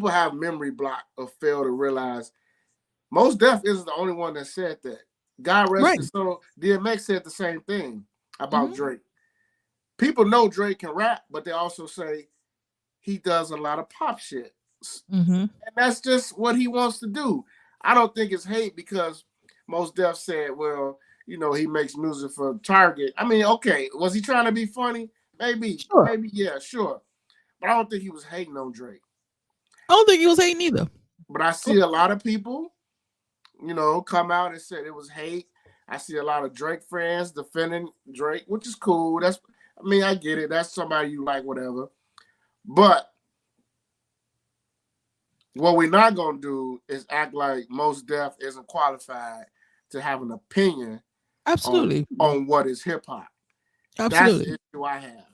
have memory block or fail to realize Mos Def isn't the only one that said that. God rest his soul. DMX said the same thing about Drake. People know Drake can rap, but they also say he does a lot of pop shit. Mm-hmm. And that's just what he wants to do. I don't think it's hate because Mos Def said, well, you know, he makes music for Target. I mean, okay, was he trying to be funny? Maybe. Sure. Maybe, yeah, sure. But I don't think he was hating on Drake. I don't think he was hating either. But I see a lot of people, you know, come out and said it was hate. I see a lot of Drake fans defending Drake, which is cool. I get it. That's somebody you like, whatever. But what we're not going to do is act like Mos Def isn't qualified to have an opinion on what is hip hop. Absolutely. That's the issue I have.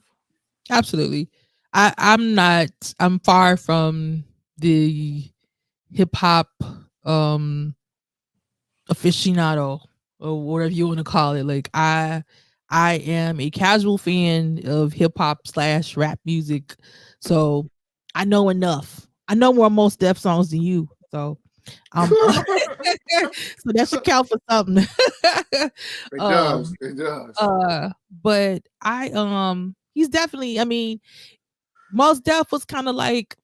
Absolutely. I'm far from the hip hop aficionado or whatever you want to call it. Like I am a casual fan of hip hop / rap music. So I know enough. I know more Mos Def songs than you. So so that should count for something. It does. But he's definitely, I mean, Mos Def was kind of like,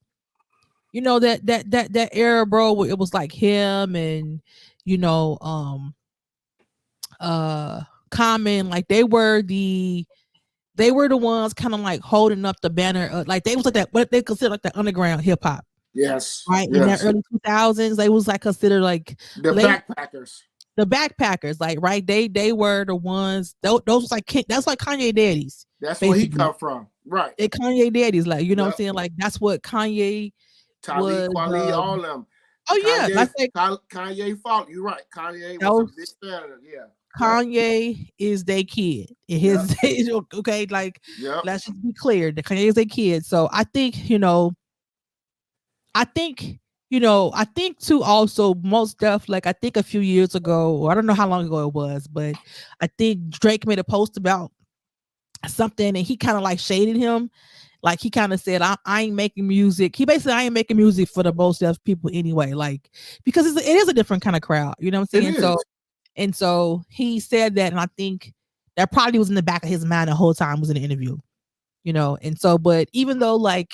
you know, that era, bro, where it was like him and, you know, Common, like they were the ones kind of like holding up the banner, like they was like that, what they consider like the underground hip hop. Yes. Right. Yes. In the early 2000s, they was like considered like the backpackers. the backpackers, like right, they were the ones. Those was like that's like Kanye daddies. That's where he Basically, come from, right? they Kanye daddies, like you know what I'm Yep. saying. Like that's what Kanye Talib was. Kweli, all them. Oh yeah, Kanye, that's like Kanye fault. You're right. Kanye was a those. big fan of it. Yeah. Kanye is their kid. His okay, like Yep. let's just be clear. The Kanye is their kid. So I think I think too also most stuff like I think a few years ago, or I don't know how long ago it was, but I think Drake made a post about something and he kind of like shaded him. Like he kind of said, I ain't making music. He basically I ain't making music for the most of people anyway. Like because it is a different kind of crowd. You know what I'm saying? So he said that, and I think that probably was in the back of his mind the whole time was in the interview. And so but even though I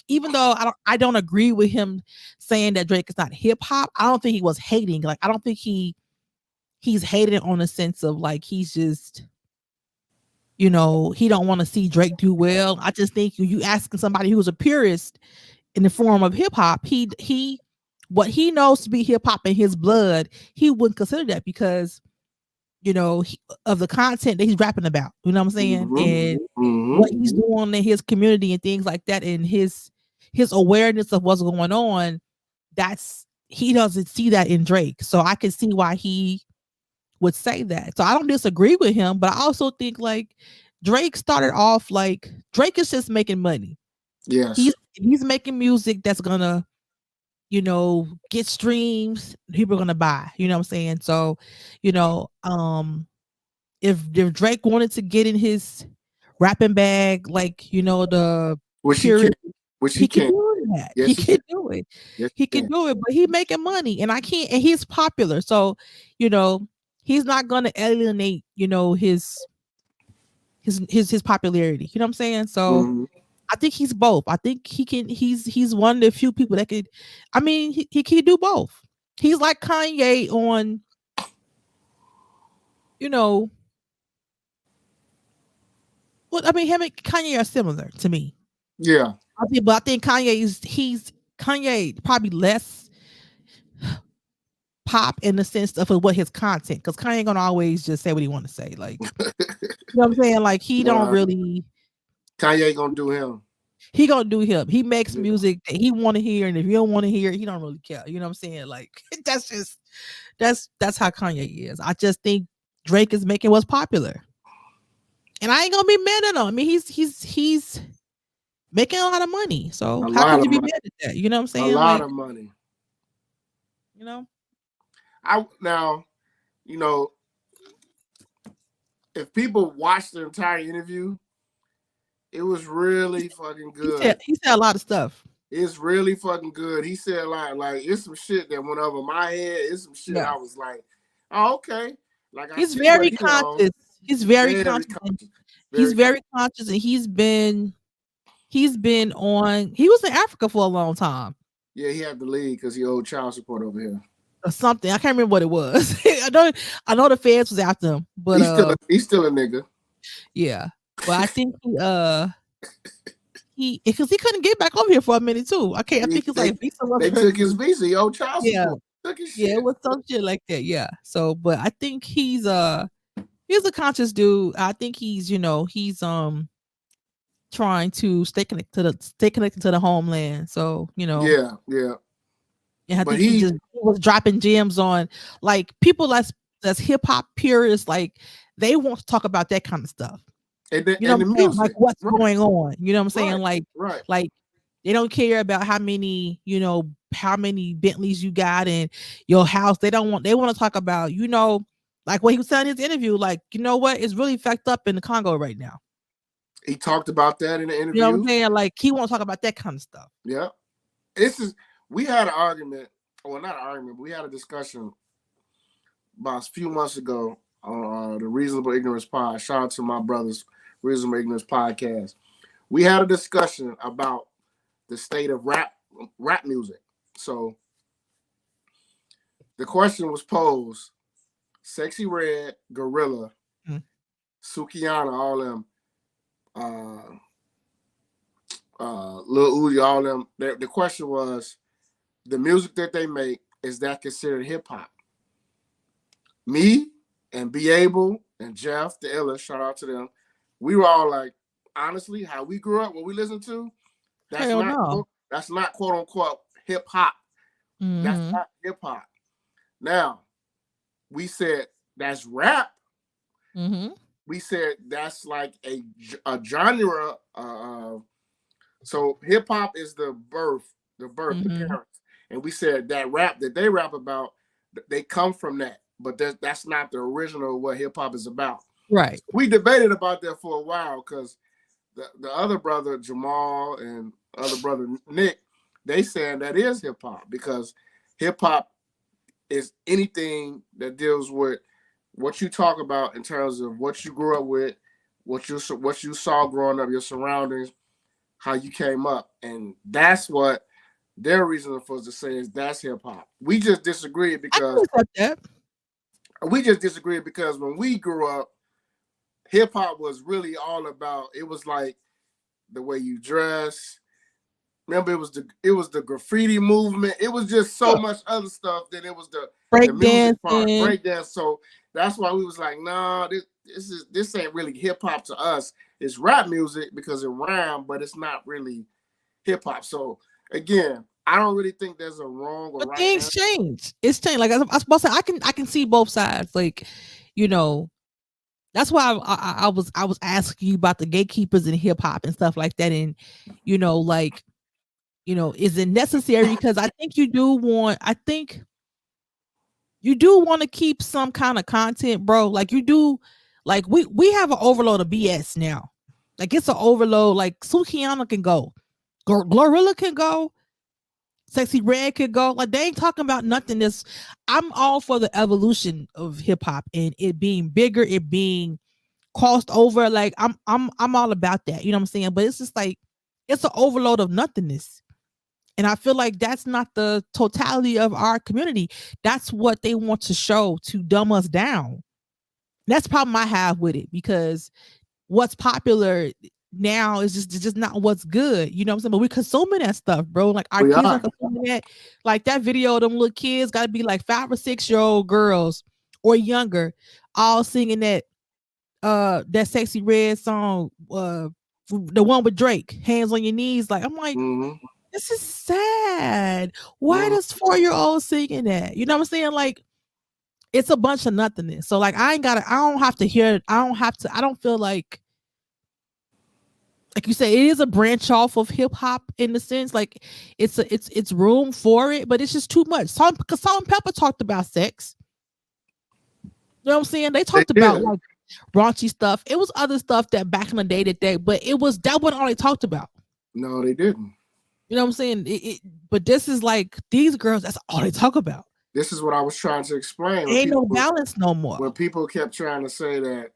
don't agree with him saying that Drake is not hip hop, I don't think he was hating. Like I don't think he's hating on the sense of like he's just he don't want to see Drake do well. I just think you asking somebody who's a purist in the form of hip hop, he what he knows to be hip hop in his blood, he wouldn't consider that because of the content that he's rapping about. You know what I'm saying? And what he's doing in his community and things like that, and his awareness of what's going on, he doesn't see that in Drake. So I can see why he would say that. So I don't disagree with him, but I also think like Drake started off like Drake is just making money. Yes. He's making music that's gonna, get streams, people are gonna buy. You know what I'm saying? So, if Drake wanted to get in his rapping bag, like the period, he can do that. Yes, he can do it. Yes, he can do it, but he making money, and I can't. And he's popular, so he's not gonna alienate his popularity. You know what I'm saying? So I think he's both. I think he can. He's one of the few people that could. I mean, he can do both. He's like Kanye on, Well, I mean, him and Kanye are similar to me. Yeah. But I think Kanye probably less pop in the sense of what his content, because Kanye ain't gonna always just say what he want to say. Like, you know what I'm saying? Like he don't really. Kanye gonna do him. He gonna do him. He makes music that he want to hear, and if you don't want to hear it, he don't really care. You know what I'm saying? Like that's how Kanye is. I just think Drake is making what's popular. And I ain't gonna be mad at him. I mean, he's making a lot of money. So how could you be mad at that? You know what I'm saying? A lot of money. If people watch the entire interview, it was really fucking good. He said a lot of stuff. It's really fucking good. He said like it's some shit that went over my head. It's some shit I was like, oh, okay. Like he's very conscious. He's very conscious. He's very conscious, and he's been on. He was in Africa for a long time. Yeah, he had to leave because he owed child support over here or something. I can't remember what it was. I know the feds was after him, but he's still a nigga. Yeah, but I think because he couldn't get back over here for a minute too. I think it's like visa. They took his visa. He owed child support. Yeah, it was some shit like that. Yeah. So, but I think he's a conscious dude. I think he's trying to stay connected to the homeland. So Yeah. And I think he was dropping gems on like people that's hip hop purists. Like they want to talk about that kind of stuff. And the music, like what's going on. You know what I'm saying? Like they don't care about how many Bentleys you got in your house. They want to talk about like what he was saying in his interview. Like what is really fucked up in the Congo right now. He talked about that in the interview. You know what I'm saying? Like he won't talk about that kind of stuff. Yeah. We had an argument, well, not an argument, but we had a discussion about a few months ago on the Reasonable Ignorance Pod. Shout out to my brothers, Reasonable Ignorance Podcast. We had a discussion about the state of rap music. So the question was posed: Sexy Red, Gorilla, Sukihana, all them, Lil Uzi, all them. The question was, the music that they make, is that considered hip hop? Me, and Be Able and Jeff, the Illa, shout out to them. We were all like, honestly, how we grew up, what we listened to, that's Hell not no. that's not quote unquote hip hop. That's not hip hop. Now, we said that's rap. We said that's like a genre. So hip hop is the birth, the parents, and we said that rap that they rap about, they come from that, but that's not the original what hip hop is about. Right. So we debated about that for a while because the other brother Jamal and other brother Nick, they saying that is hip hop because hip hop is anything that deals with what you talk about in terms of what you grew up with, what you saw growing up, your surroundings, how you came up, and that's what their reason for us to say is that's hip hop. We just disagree because when we grew up, hip hop was really all about. It was like the way you dress. Remember, it was the graffiti movement. It was just so much other stuff that it was the music part, breakdance. So that's why we was like, nah, this ain't really hip hop to us. It's rap music because it rhymes, but it's not really hip hop. So again, I don't really think there's a wrong or right. Things change. It's changed. Like I was supposed to say, I can see both sides. Like, you know, that's why I was asking you about the gatekeepers in hip hop and stuff like that. And you know, like, you know, is it necessary? Because I think you do want to keep some kind of content, bro. Like you do, like we have an overload of BS now. Like it's an overload. Like Sukiana can go, Glorilla can go, Sexy Red can go. Like they ain't talking about nothing. I'm all for the evolution of hip hop and it being bigger, it being crossed over. Like I'm all about that. You know what I'm saying? But it's just like it's an overload of nothingness. And I feel like that's not the totality of our community. That's what they want to show to dumb us down. That's the problem I have with it because what's popular now is just not what's good. You know what I'm saying? But we're consuming that stuff, bro. Like our kids are consuming that. Like that video of them little kids got to be like 5 or 6-year-old girls or younger, all singing that Sexy Red song, the one with Drake, Hands on Your Knees. Like I'm like, this is sad. Why does 4-year-olds singing that? You know what I'm saying? Like, it's a bunch of nothingness. So like, I don't have to hear it. I don't feel like you say, it is a branch off of hip hop in the sense, like it's room for it, but it's just too much. Because Salt-N-Pepa talked about sex. You know what I'm saying? They talked about like raunchy stuff. It was other stuff that back in the day but that wasn't all they talked about. No, they didn't. You know what I'm saying? But this is like these girls, that's all they talk about. This is what I was trying to explain. Ain't no balance no more. When people kept trying to say that,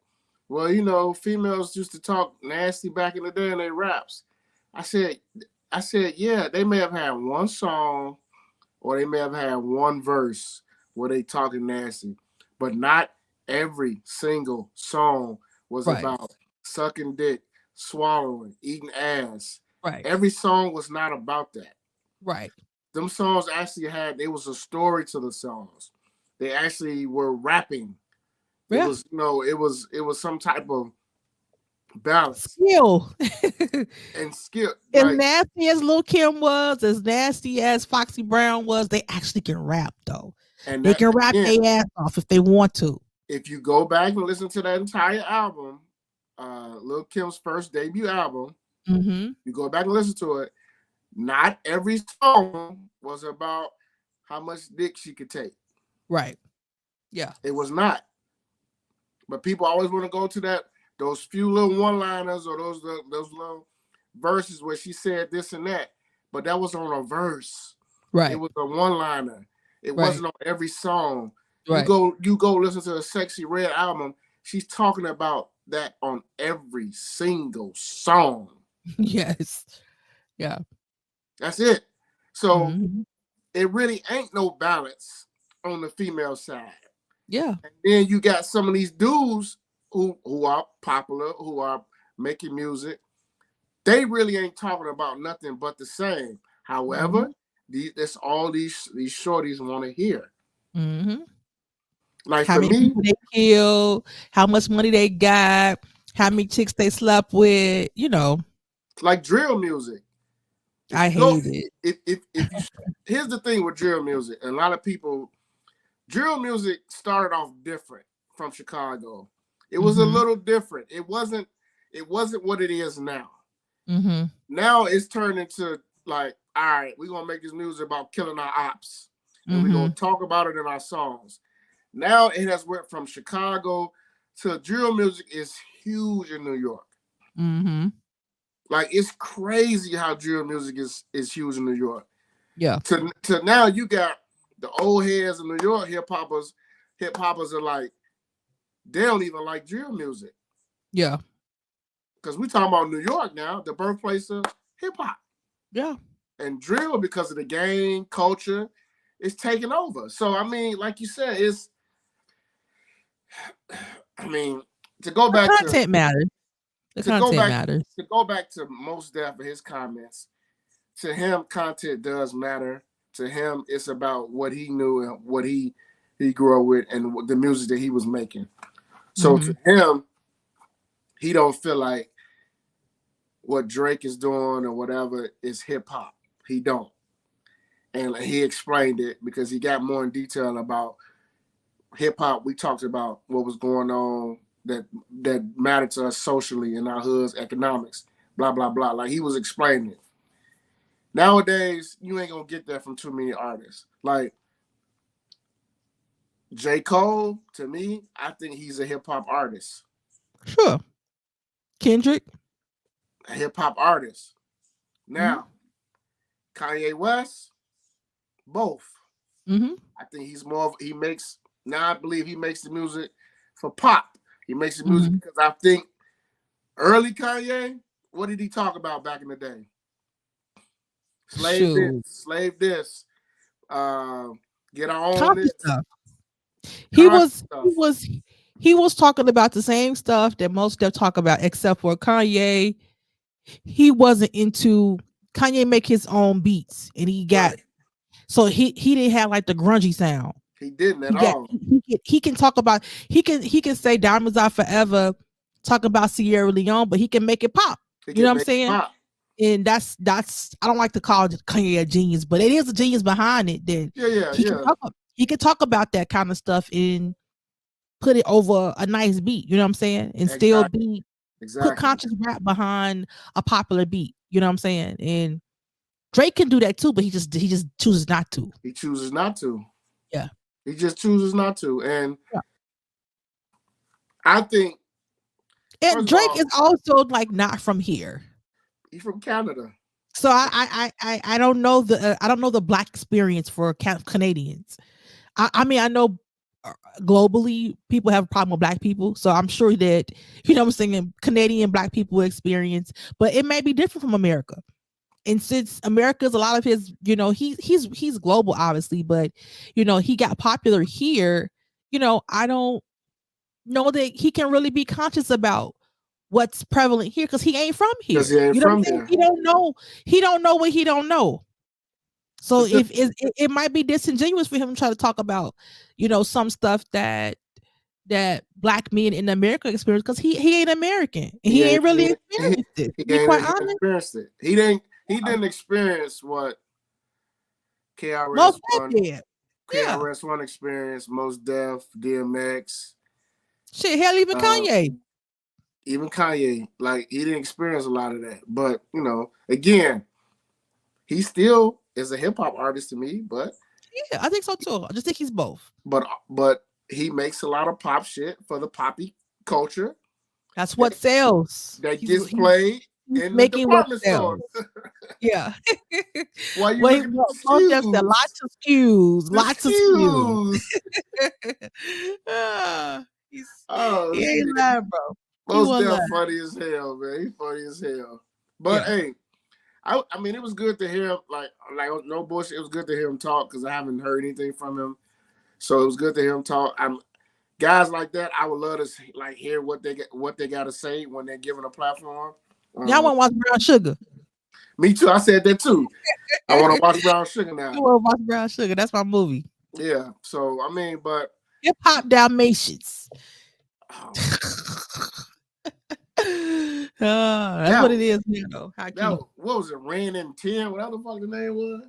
well, you know, females used to talk nasty back in the day in their raps. I said, yeah, they may have had one song or they may have had one verse where they talking nasty, but not every single song was about sucking dick, swallowing, eating ass. Right. Every song was not about that. Right. Them songs actually there was a story to the songs. They actually were rapping. Yeah. It was, you know, it was some type of balance. Skill. and skill. As like, nasty as Lil' Kim was, as nasty as Foxy Brown was, they actually can rap though. And they can rap their ass off if they want to. If you go back and listen to that entire album, Lil' Kim's first debut album, you go back and listen to it, not every song was about how much dick she could take. Right. Yeah. It was not. But people always want to go to those few little one-liners or those little verses where she said this and that. But that was on a verse. Right. It was a one-liner. It wasn't on every song. Right. You go listen to a Sexy Red album. She's talking about that on every single song. Yes. Yeah. That's it. So it really ain't no balance on the female side. Yeah. And then you got some of these dudes who are popular, who are making music. They really ain't talking about nothing but the same. However, that's all these shorties want to hear. Like How for many me, people they killed, how much money they got, how many chicks they slept with, like drill music. If I you go, hate it. if you, here's the thing with drill music. A lot of people, drill music started off different from Chicago. It was a little different. It wasn't what it is now. Now it's turned into like, all right, we're gonna make this music about killing our ops, and we're gonna talk about it in our songs. Now it has went from Chicago to drill music is huge in New York. Like it's crazy how drill music is huge in New York. Yeah. To now you got the old heads in New York, hip hoppers are like, they don't even like drill music. Yeah. Because we talking about New York now, the birthplace of hip hop. Yeah. And drill, because of the gang culture, is taking over. So I mean, like you said, to go back to content matters. The content matters. To go back to Mos Def and his comments, to him, content does matter. To him, it's about what he knew and what he grew up with and the music that he was making. So to him, he don't feel like what Drake is doing or whatever is hip hop. He don't. And he explained it because he got more in detail about hip hop. We talked about what was going on that mattered to us socially in our hoods, economics, blah, blah, blah. Like he was explaining it. Nowadays, you ain't gonna get that from too many artists. Like J. Cole, to me, I think he's a hip hop artist. Sure. Kendrick, a hip hop artist. Now, Kanye West, both. I think he's more of, I believe he makes the music for pop. He makes the music because I think early Kanye, what did he talk about back in the day? Slave this, get our own this. Stuff. He was talking about the same stuff that most of them talk about, except for Kanye. He wasn't into Kanye make his own beats, and he got so he didn't have like the grungy sound. He didn't at all. He can talk about he can say Diamonds Are Forever, talk about Sierra Leone, but he can make it pop. You know what I'm saying? Pop. And that's I don't like to call Kanye a genius, but it is a genius behind it. Then he can talk about that kind of stuff and put it over a nice beat. You know what I'm saying? And still be put conscious rap behind a popular beat. You know what I'm saying? And Drake can do that too, but he just chooses not to. He chooses not to. Yeah. He just chooses not to. And I think, and Drake is also like not from here. He's from Canada. So I don't know the black experience for Canadians. I mean, I know globally people have a problem with black people, so I'm sure that, you know what I'm saying, Canadian black people experience, but it may be different from America. And since America's a lot of his, you know, he's global obviously, but you know, he got popular here, you know, I don't know that he can really be conscious about what's prevalent here because he ain't from here. You know, he don't know what he don't know. So if it might be disingenuous for him to try to talk about, you know, some stuff that black men in America experience because he ain't American and he ain't really experienced it. He ain't experienced it. He didn't experience what KRS-One did. KRS-One experienced, Mos Def, DMX. Shit, hell, even Kanye. Even Kanye, like he didn't experience a lot of that. But you know, again, he still is a hip hop artist to me. But yeah, I think so too. I just think he's both. But he makes a lot of pop shit for the poppy culture. That's what sells. That gets played in the department store. Yeah. Why you looking at lots of SKUs. Lots of SKUs. He ain't lying, bro. Mos Def funny as hell, man. He's funny as hell. But hey, I mean, it was good to hear him, like no bullshit. It was good to hear him talk because I haven't heard anything from him. So it was good to hear him talk. Guys like that, I would love to like hear what they got to say when they're given a platform. Y'all want to watch Brown Sugar? Me too. I said that too. I want to watch Brown Sugar now. I want to watch Brown Sugar. That's my movie. Yeah. So I mean, but Hip hop Dalmatians. Oh, That's that what was it is now. High that key. was, what was it? Ren and 10? Whatever the fuck the name was.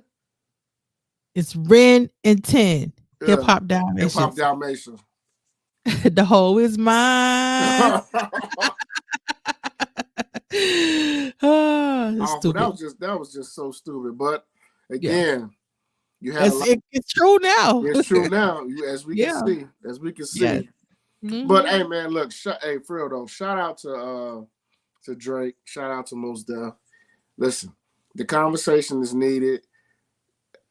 It's Ren and 10. Hip Yeah, hop Hip Hop Dalmatians. Dalmatians. The whole is mine. It's Awful. stupid. That was just so stupid. But Yeah. again, you had a lot. It's true now. It's true now, as we can Yeah. see. As we can Yes. see. But Hmm. hey, man, look, hey, for real though, shout out to Drake. Shout out to Mos Def. Listen, the conversation is needed.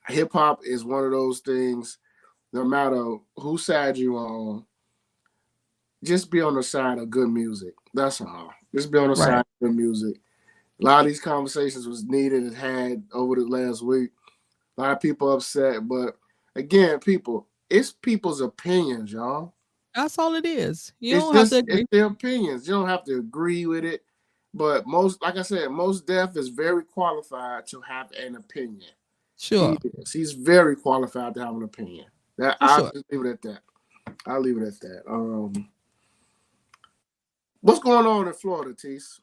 Hip hop is one of those things. No matter whose side you on, just be on the side of good music. That's all. Just be on the side Right. of good music. A lot of these conversations was needed and had over the last week. A lot of people upset, but again, it's people's opinions, y'all. That's all it is. You don't have to It's agree. their opinions. You don't have to agree with it. But like I said, Mos Def is very qualified to have an opinion. He Sure. is. He's very qualified to have an opinion. That For I'll sure. just leave it at that. I'll leave it at that. What's going on in Florida, Tease?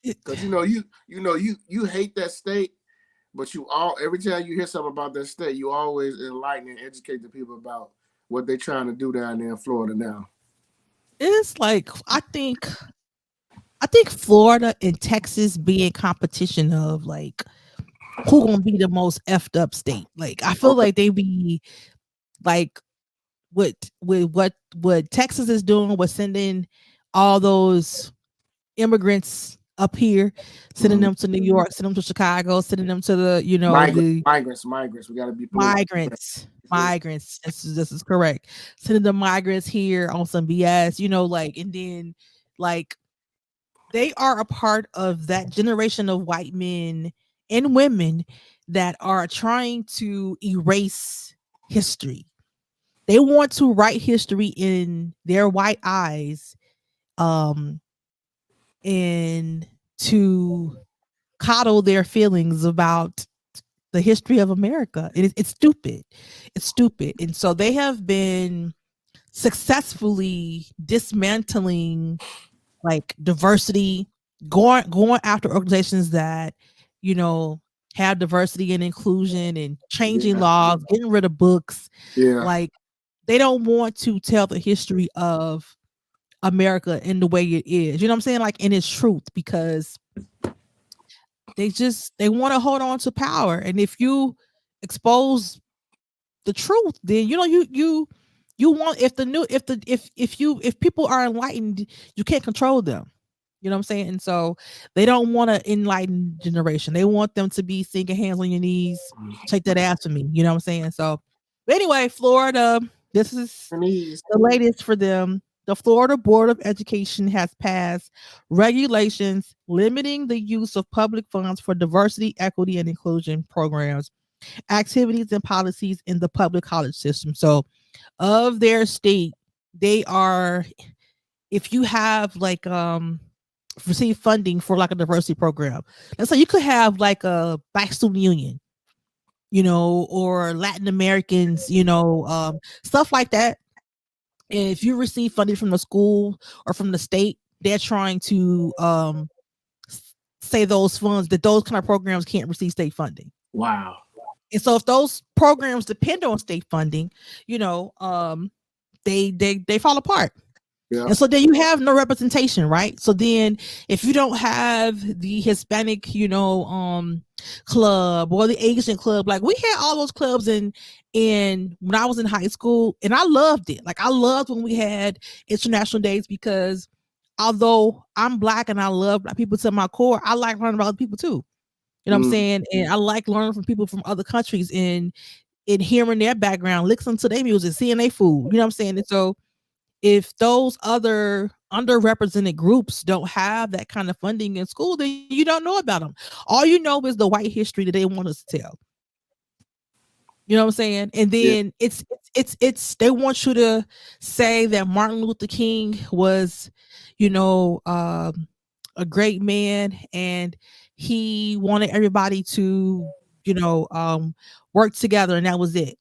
Because you hate that state, but you all every time you hear something about that state, you always enlighten and educate the people about what they're trying to do down there in Florida now. It's like I think Florida and Texas be in competition of like who gonna be the most effed up state. Like I feel Okay. like they be like what Texas is doing with sending all those immigrants up here, sending Mm-hmm. them to New York, sending them to Chicago, sending them to the Migrants. We got to be politically correct. migrants. This is correct. Sending the migrants here on some BS, like, and then like they are a part of that generation of white men and women that are trying to erase history. They want to write history in their white eyes, um, and to coddle their feelings about the history of America. It's stupid. It's stupid. And so they have been successfully dismantling like diversity, going after organizations that, you know, have diversity and inclusion and changing Yeah, laws, getting rid of books. yeah, Like they don't want to tell the history of America in the way it is. You know what I'm saying? Like in its truth, because they want to hold on to power. And if you expose the truth, then you want if the new if people are enlightened, you can't control them. You know what I'm saying? And so they don't want to enlighten generation. They want them to be sinking hands on your knees, take that ass for me. You know what I'm saying? So but anyway, Florida, this is Chinese. the latest for them. The Florida Board of Education has passed regulations limiting the use of public funds for diversity, equity, and inclusion programs, activities, and policies in the public college system. So, of their state, they are, if you have like receive funding for like a diversity program, and so you could have like a Black Student Union, or Latin Americans, stuff like that. And if you receive funding from the school or from the state, they're trying to say those funds that those kind of programs can't receive state funding. Wow. And so if those programs depend on state funding, they fall apart. Yeah. And so then you have no representation, right? So then if you don't have the Hispanic, club or the Asian club, like we had all those clubs in when I was in high school, and I loved it. Like I loved when we had international days because although I'm Black and I love Black people to my core, I like learning about other people too. You know what I'm Mm. saying? And I like learning from people from other countries and hearing their background, listening to their music, seeing their food. You know what I'm saying? And so if those other underrepresented groups don't have that kind of funding in school, then you don't know about them. All you know is the white history that they want us to tell. You know what I'm saying? And Yeah. then it's they want you to say that Martin Luther King was, a great man and he wanted everybody to, work together and that was it.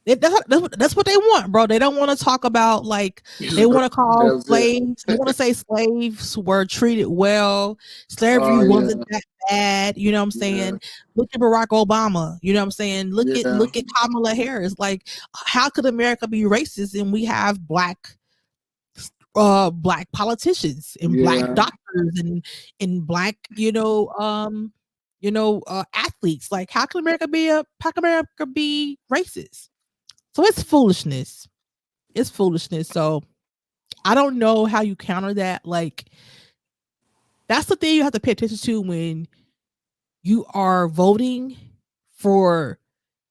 That's what they want, bro. They don't want to talk about like they want to call slaves. They want to say slaves were treated well. Slavery wasn't that bad. You know what I'm saying? Yeah. Look at Barack Obama. You know what I'm saying? Look at Kamala Harris. Like, how could America be racist and we have black politicians and black doctors and black athletes? Like, how can America be racist? So it's foolishness. It's foolishness. So I don't know how you counter that. Like, that's the thing you have to pay attention to when you are voting for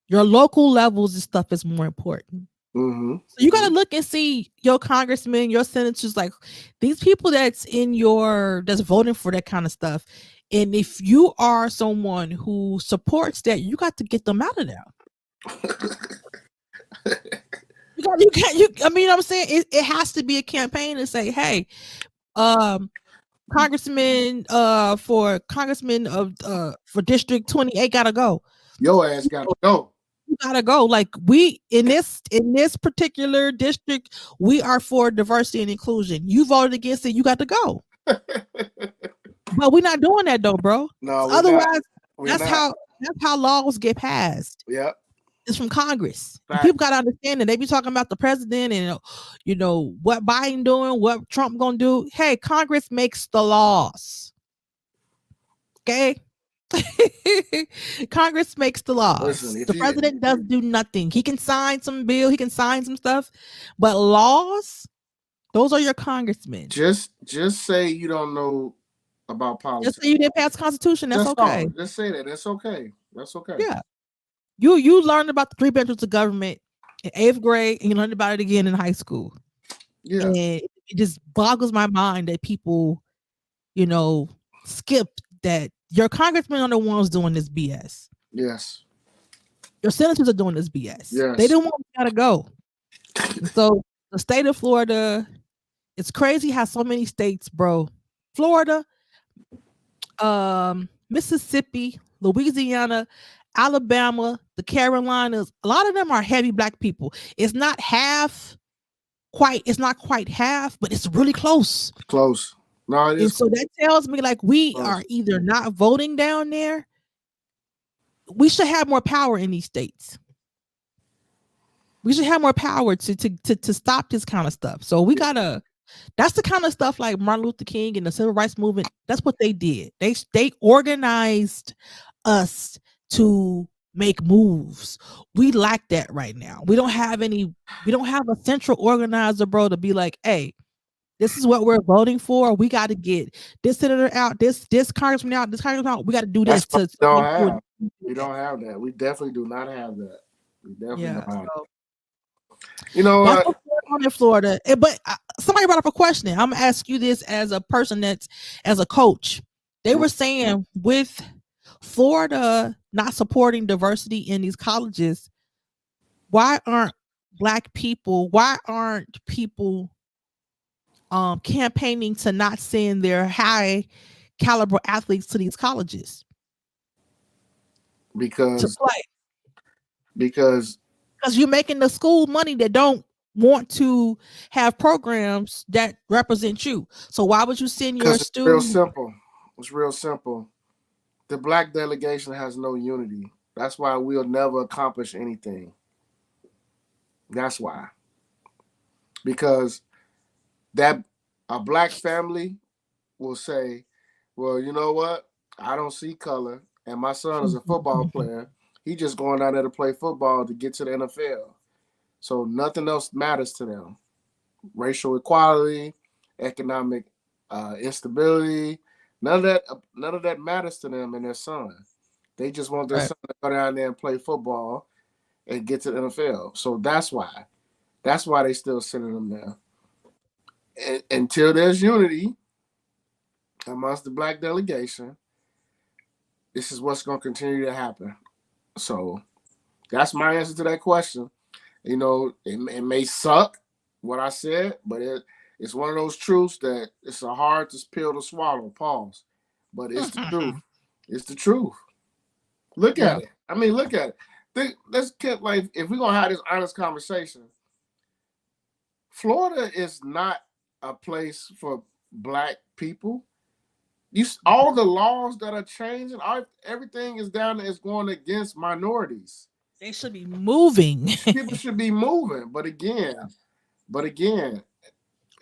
your local levels and stuff is more important. Mm-hmm. So you got to look and see your congressmen, your senators, like these people that's voting for that kind of stuff. And if you are someone who supports that, you got to get them out of there. You can't. I mean, I'm saying it has to be a campaign to say, hey, congressman for District 28 gotta go. Your ass gotta go. You gotta go. Like, we in this particular district, we are for diversity and inclusion. You voted against it, you got to go. But we're not doing that though, bro. No, otherwise that's how laws get passed. Yep. It's from Congress. People got to understand that they be talking about the president and what Biden doing, what Trump gonna do. Hey, Congress makes the laws. Okay, Congress makes the laws. Listen, the president does do nothing. He can sign some bill, he can sign some stuff, but laws, those are your congressmen. Just say you don't know about politics. Just say you didn't pass the Constitution. That's okay. Just say that. That's okay. That's okay. Yeah. You learned about the 3 branches of government in 8th grade, and you learned about it again in high school. Yeah. And it just boggles my mind that people, skip that. Your congressmen are the ones doing this BS. Yes. Your senators are doing this BS. Yes. They don't want to go. So the state of Florida, it's crazy how so many states, bro. Florida, Mississippi, Louisiana, Alabama, the Carolinas, a lot of them are heavy black people. It's not quite half, but it's really close. Close. No, it is. And so that tells me like we are either not voting down there. We should have more power in these states. We should have more power to stop this kind of stuff. So we gotta. That's the kind of stuff like Martin Luther King and the Civil Rights Movement. That's what they did. They organized us to make moves. We lack that right now. We don't have a central organizer, bro, to be like, hey, this is what we're voting for. We got to get this senator out, this congressman out, this congressman out. We got to do this. We don't have that. We definitely do not have that. We definitely don't have that. You know what? In Florida, but somebody brought up a question. I'm gonna ask you this as a person as a coach. They were saying with Florida not supporting diversity in these colleges, why aren't people campaigning to not send their high caliber athletes to these colleges? Because you're making the school money that don't want to have programs that represent you. So why would you send your students? It's real simple. The black delegation has no unity. That's why we'll never accomplish anything. That's why. Because a black family will say, well, you know what? I don't see color, and my son is a football player. He just going out there to play football to get to the NFL. So nothing else matters to them. Racial equality, economic instability, none of that matters to them and their son. They just want their son to go down there and play football and get to the NFL. So that's why they still sending them there. Until there's unity amongst the black delegation, this is what's going to continue to happen. So that's my answer to that question. It may suck what I said, but it's one of those truths that it's a hard pill to swallow. Pause. But it's the truth. It's the truth. Look at it. I mean, look at it. let's get like if we're gonna have this honest conversation, Florida is not a place for black people. All the laws that are changing, everything is down there is going against minorities. They should be moving. People should be moving, but again,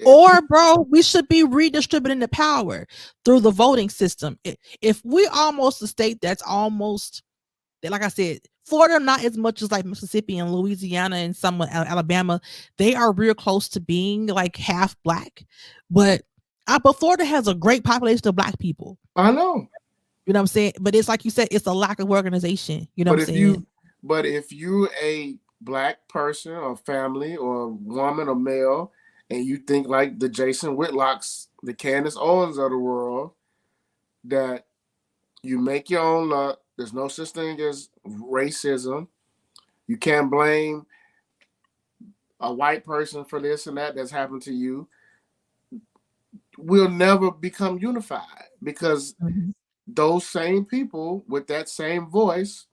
or bro, we should be redistributing the power through the voting system. If we almost a state that's almost, like I said, Florida not as much as like Mississippi and Louisiana and some Alabama, they are real close to being like half black, but Florida has a great population of black people. I know. You know what I'm saying? But it's like you said, it's a lack of organization. You know what I'm saying? But if you're a black person or family or woman or male, and you think like the Jason Whitlocks, the Candace Owens of the world, that you make your own luck, there's no such thing as racism. You can't blame a white person for this and that's happened to you. We'll never become unified because those same people with that same voice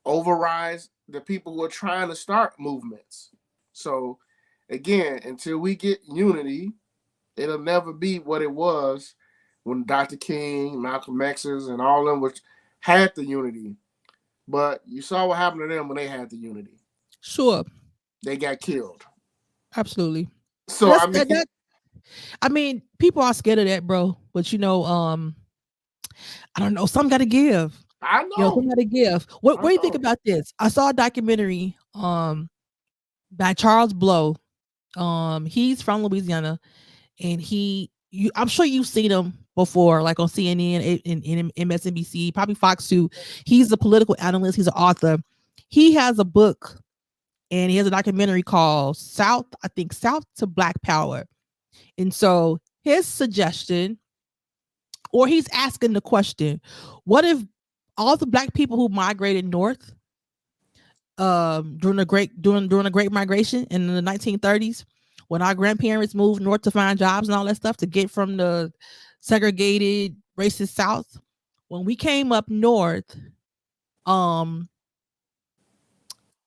overrides the people who are trying to start movements. So again, until we get unity, it'll never be what it was when Dr. King, Malcolm X's, and all of them had the unity. But you saw what happened to them when they had the unity. Sure. They got killed. Absolutely. So I mean, people are scared of that, bro. But I don't know. Some got to give. I know. Some got to give. What do you think about this? I saw a documentary by Charles Blow. He's from Louisiana, and I'm sure you've seen him before, like on CNN and MSNBC, probably Fox too. He's a political analyst. He's an author. He has a book, and he has a documentary called South to Black Power. And so his suggestion, or he's asking the question, what if all the black people who migrated north during the Great Migration in the 1930s, when our grandparents moved north to find jobs and all that stuff to get from the segregated racist South, when we came up north,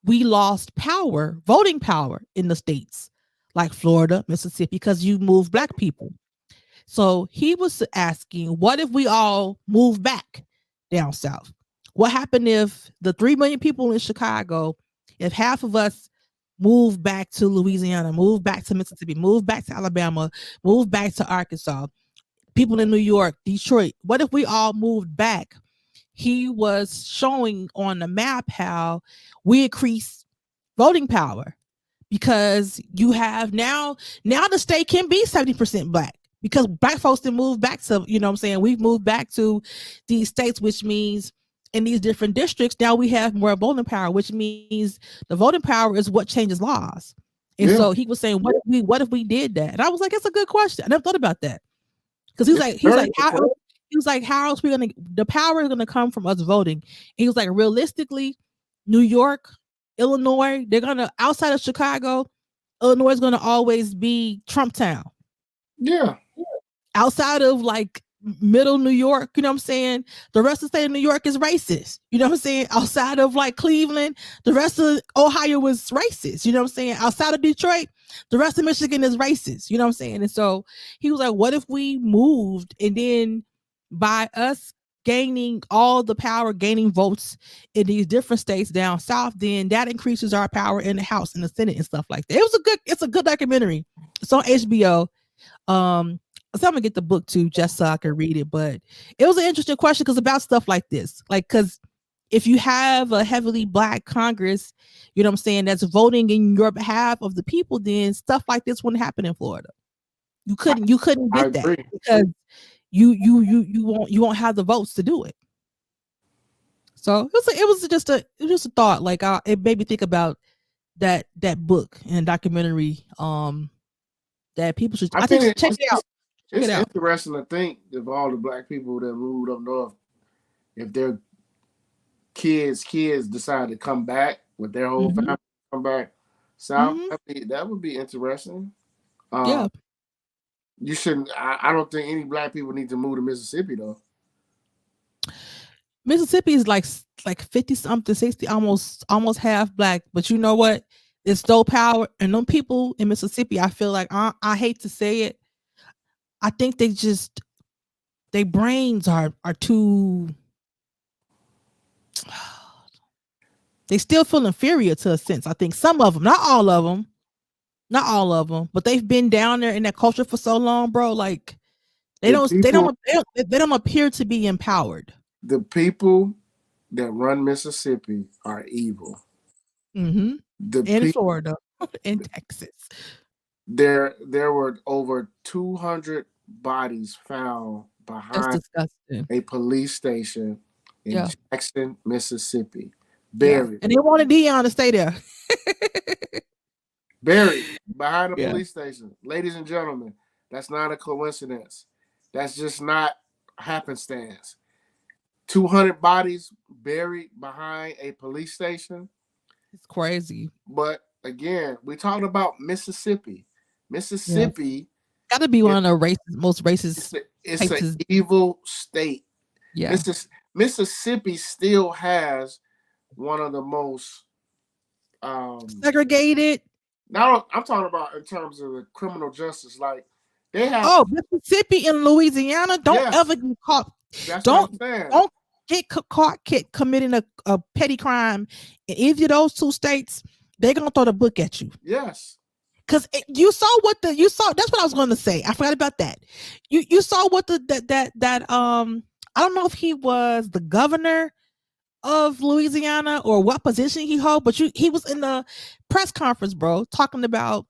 we lost power, voting power in the states like Florida, Mississippi, because you moved black people. So he was asking, what if we all move back down south? What happened if the 3 million people in Chicago, if half of us move back to Louisiana, move back to Mississippi, move back to Alabama, move back to Arkansas, people in New York, Detroit, what if we all moved back? He was showing on the map how we increase voting power, because you have now the state can be 70% black because black folks didn't move back to, you know what I'm saying? We've moved back to these states, which means in these different districts, now we have more voting power, which means the voting power is what changes laws. And so he was saying, what if we did that? And I was like, that's a good question. I never thought about that. Because how else we gonna, the power is gonna come from us voting? And he was like, realistically, New York, Illinois, they're gonna, outside of Chicago, Illinois is gonna always be Trump town. Yeah. Outside of like middle New York, you know what I'm saying? The rest of the state of New York is racist. You know what I'm saying? Outside of like Cleveland, the rest of Ohio was racist. You know what I'm saying? Outside of Detroit, the rest of Michigan is racist. You know what I'm saying? And so he was like, what if we moved, and then by us gaining all the power, gaining votes in these different states down south, then that increases our power in the House and the Senate and stuff like that. It's a good documentary. It's on HBO. So I'm gonna get the book too, just so I can read it. But it was an interesting question because about stuff like this, like, because if you have a heavily black Congress, you know what I'm saying, that's voting in your behalf of the people, then stuff like this wouldn't happen in Florida. You couldn't get that because you won't have the votes to do it. So it was just a thought. Like it made me think about that book and documentary that people should check it out. It's interesting to think of all the black people that moved up north, if their kids decide to come back with their whole family, come back south. That would be interesting. Yeah. You shouldn't. I don't think any black people need to move to Mississippi though. Mississippi is like 50 something, 60, almost half black. But you know what? It's still power, and them people in Mississippi, I feel like I hate to say it, I think they just their brains are too. They still feel inferior to a sense. I think some of them, not all of them, not all of them, but they've been down there in that culture for so long, bro. Like they The don't they people, don't they don't appear to be empowered. the people that run Mississippi are evil. Mm-hmm. The In people Florida, in Texas, there were over 200 bodies found that's behind disgusting. a police station in Yeah, Jackson, Mississippi. yeah, Buried. and they wanted Dion to stay there. Buried behind a Yeah, police station. Ladies and gentlemen, that's not a coincidence. That's just not happenstance. 200 bodies buried behind a police station. it's crazy. But again, we talked about Mississippi. Yeah, Mississippi, got to be it, one of the most racist it's an places. evil state. Yeah, Mississippi still has one of the most segregated. now I'm talking about in terms of the criminal justice. Like they have, Oh, Mississippi and Louisiana, don't yes, ever get caught. that's what I'm Don't saying. don't get caught committing a petty crime in either of those two states. They're gonna throw the book at you. Yes. Because you saw you saw. That's what I was going to say. I forgot about that. You saw what that I don't know if he was the governor of Louisiana or what position he held, but he was in the press conference, bro, talking about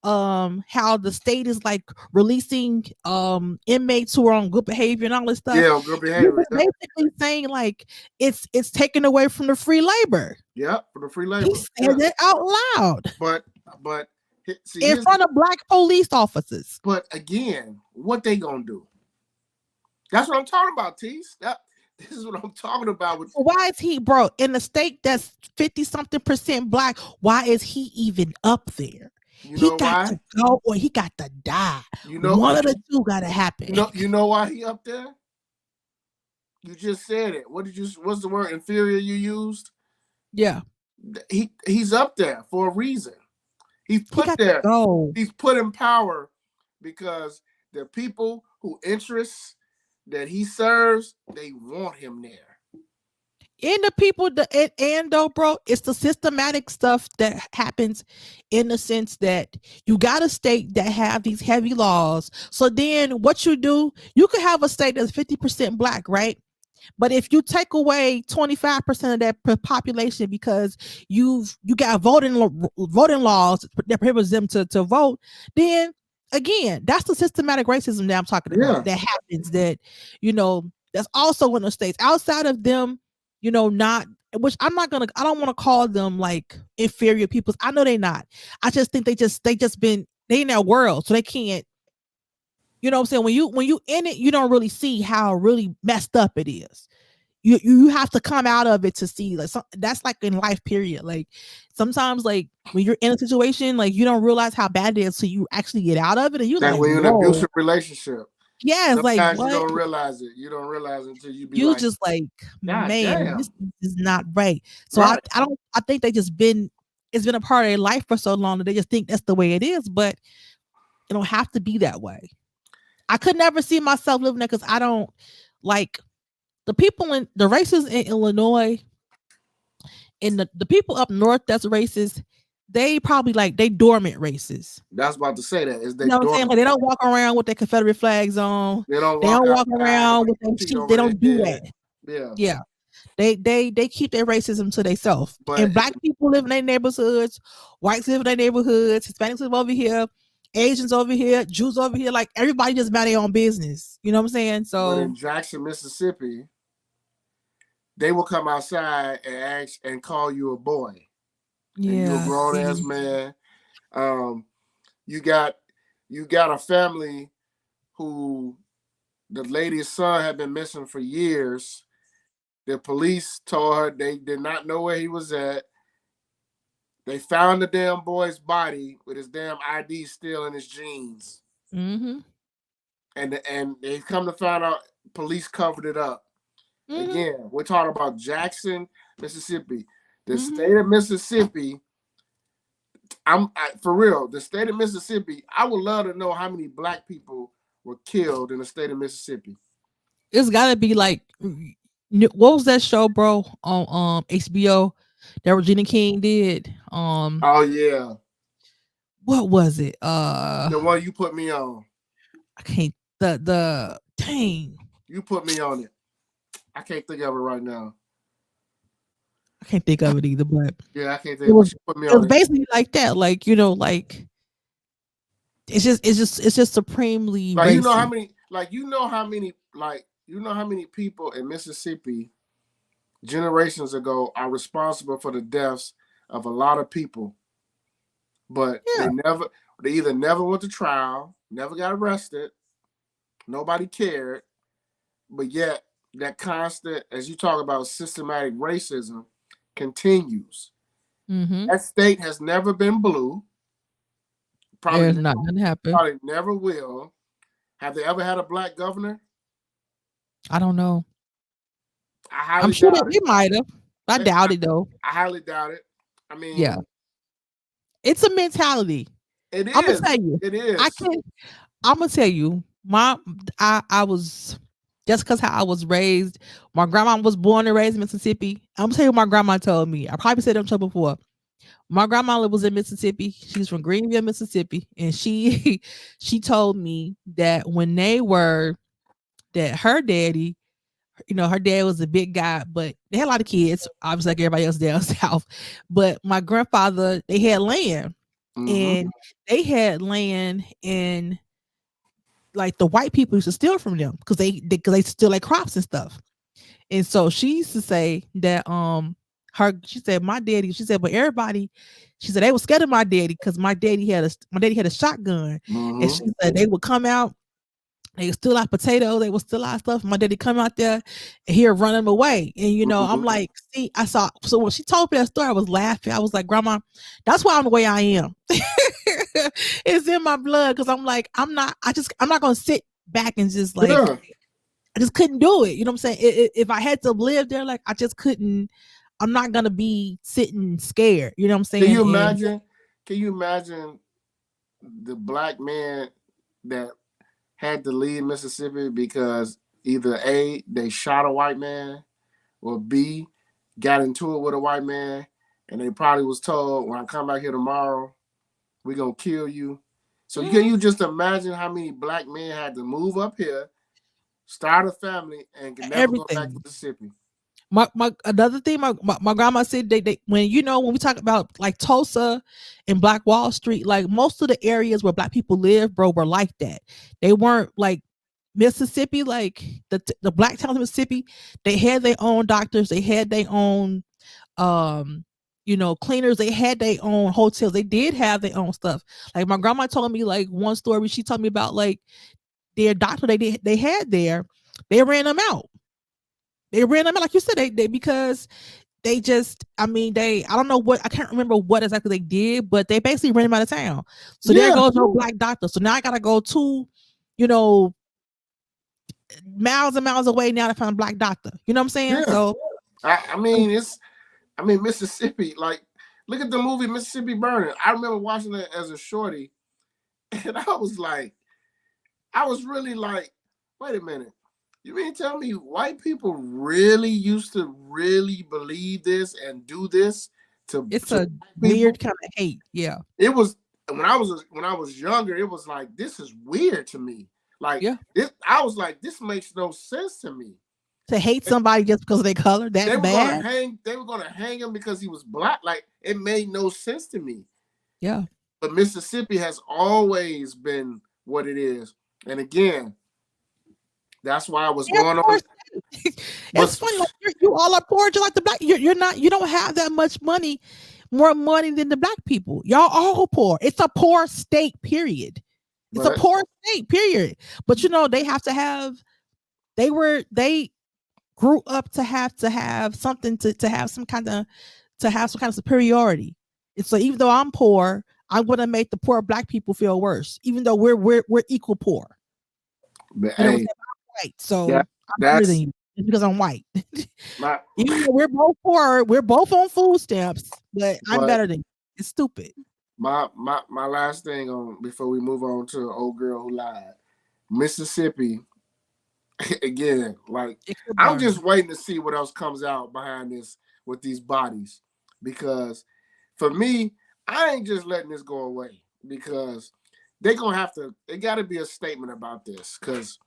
how the state is like releasing inmates who are on good behavior and all this stuff. Yeah, good He behavior. was basically saying like it's taken away from the free labor. Yeah, for the free labor. He said it out loud. But see, in front of black police officers. But again, what they gonna do? That's what I'm talking about, Tease. This is what I'm talking about. Why is he, bro, in a state that's 50-something% black? Why is he even up there? You know he got why? to go or he got to die. You know, one of the two got to happen. You know why he up there? You just said it. What's the word inferior you used? Yeah. He's up there for a reason. He's put there. He's put in power because the people who interests that he serves, they want him there. And the people and though, bro, it's the systematic stuff that happens in the sense that you got a state that have these heavy laws. So then what you do, you could have a state that's 50% black, right? But if you take away 25% of that population because you got voting laws that prohibits them to vote, then again, that's the systematic racism that I'm talking about. That happens. That that's also in the states outside of them. Not which I don't want to call them like inferior peoples. I know they're not. I just think they in their world, so they can't. You know what I'm saying? When you in it, you don't really see how really messed up it is. You have to come out of it to see like that's like in life period. Like sometimes like when you're in a situation, like you don't realize how bad it is till you actually get out of it, and you like when you're in an abusive relationship. Yeah, it's like sometimes you don't realize it. You don't realize it until you like, just like, man, damn. This is not right. So right. I think it's been a part of their life for so long that they just think that's the way it is, but it don't have to be that way. I could never see myself living there because I don't like the people in the races in Illinois and the people up north that's racist. They probably like they dormant races. That's about to say that. Is they what I'm saying? Like they don't walk around with their Confederate flags on. They don't walk around with their sheets. They don't do that. Yeah. They keep their racism to themselves. And black people live in their neighborhoods, whites live in their neighborhoods, Hispanics live over here, Asians over here, Jews over here. Like everybody just mind their own business. You know what I'm saying? So but in Jackson, Mississippi, they will come outside and ask and call you a boy. Yeah, and you're a grown ass man. You got a family who the lady's son had been missing for years. The police told her they did not know where he was at. They found the damn boy's body with his damn ID still in his jeans. Mm-hmm. And they come to find out police covered it up. Again, we're talking about Jackson, Mississippi. The Mm-hmm. state of Mississippi, for real, the state of Mississippi, I would love to know how many black people were killed in the state of Mississippi. It's gotta be like, what was that show, bro, on HBO that Regina King did? Oh yeah, What was it? the one you put me on. I can't. The dang. You put me on it. I can't think of it right now. I can't think of it either, but yeah, I can't think. It was, you put me it on was basically like that, like, like it's just supremely like racist. you know how many people in Mississippi generations ago are responsible for the deaths of a lot of people, but they either never went to trial, never got arrested, nobody cared, but yet that constant, as you talk about, systematic racism continues. That state has never been blue. Probably not gonna happen. Probably never will. Have they ever had a black governor? I don't know. I'm sure that we might have. I doubt it though. I highly doubt it. I mean, yeah, it's a mentality. It is. I'm gonna tell you. It is. I'm gonna tell you. I was just because how I was raised. My grandma was born and raised in Mississippi. I'm gonna tell you what my grandma told me. I probably said it on before. My grandma was in Mississippi. She's from Greenville, Mississippi, and she told me that when that her daddy, her dad was a big guy, but they had a lot of kids, obviously like everybody else down south. But my grandfather, they had land, and they had land, and like the white people used to steal from them because they steal like crops and stuff. And so she used to say that she said my daddy, she said, but everybody, she said they were scared of my daddy because my daddy had a shotgun. And she said they would come out, they would steal out potatoes, they would steal out stuff. My daddy come out there and he'll run them away. And I'm like, see, so when she told me that story, I was laughing. I was like, Grandma, that's why I'm the way I am. It's in my blood because I'm like, I'm not gonna sit back and just like I just couldn't do it. You know what I'm saying? If I had to live there, like I just couldn't. I'm not gonna be sitting scared. You know what I'm saying? Can you imagine the black man that had to leave Mississippi because either A, they shot a white man, or B, got into it with a white man, and they probably was told, when I come back here tomorrow, we're gonna kill you. So can you just imagine how many black men had to move up here, start a family, and can never go back to Mississippi? Another thing my grandma said, they when we talk about like Tulsa and Black Wall Street, like most of the areas where black people live, bro, were like that. They weren't like Mississippi, like the black towns of Mississippi. They had their own doctors, they had their own cleaners, they had their own hotels, they did have their own stuff. Like my grandma told me like one story, she told me about like their doctor they had there, they ran them out. They ran them out, like you said, they because they just, I don't know what, I can't remember what exactly they did, but they basically ran them out of town. So there goes no black doctor. So now I gotta go to, miles and miles away now to find a black doctor. You know what I'm saying? Yeah. So Mississippi, like, look at the movie Mississippi Burning. I remember watching it as a shorty, and I was really like, wait a minute. You mean tell me white people really used to really believe this and do this to? It's a weird kind of hate. Yeah. It was when I was younger. It was like, this is weird to me. Like, I was like, this makes no sense to me. To hate somebody just because of their color, that's bad. They were gonna hang him because he was black. Like, it made no sense to me. Yeah. But Mississippi has always been what it is, and again. That's why I was going on. It's funny, like you all are poor, just like the black. You're not. You don't have that much money, more money than the black people. Y'all all poor. It's a poor state. Period. It's a poor state. Period. But they have to have. They grew up to have something to have some kind of superiority. And so even though I'm poor, I'm gonna make the poor black people feel worse, even though we're equal poor. But hey. Right. So that's It's because I'm white. My, Even though we're both poor, we're both on food stamps, but I'm better than you. It's stupid. My last thing on before we move on to old girl who lied. Mississippi again, like I'm just waiting to see what else comes out behind this with these bodies. Because for me, I ain't just letting this go away because they're gonna have to, it gotta be a statement about this. Cause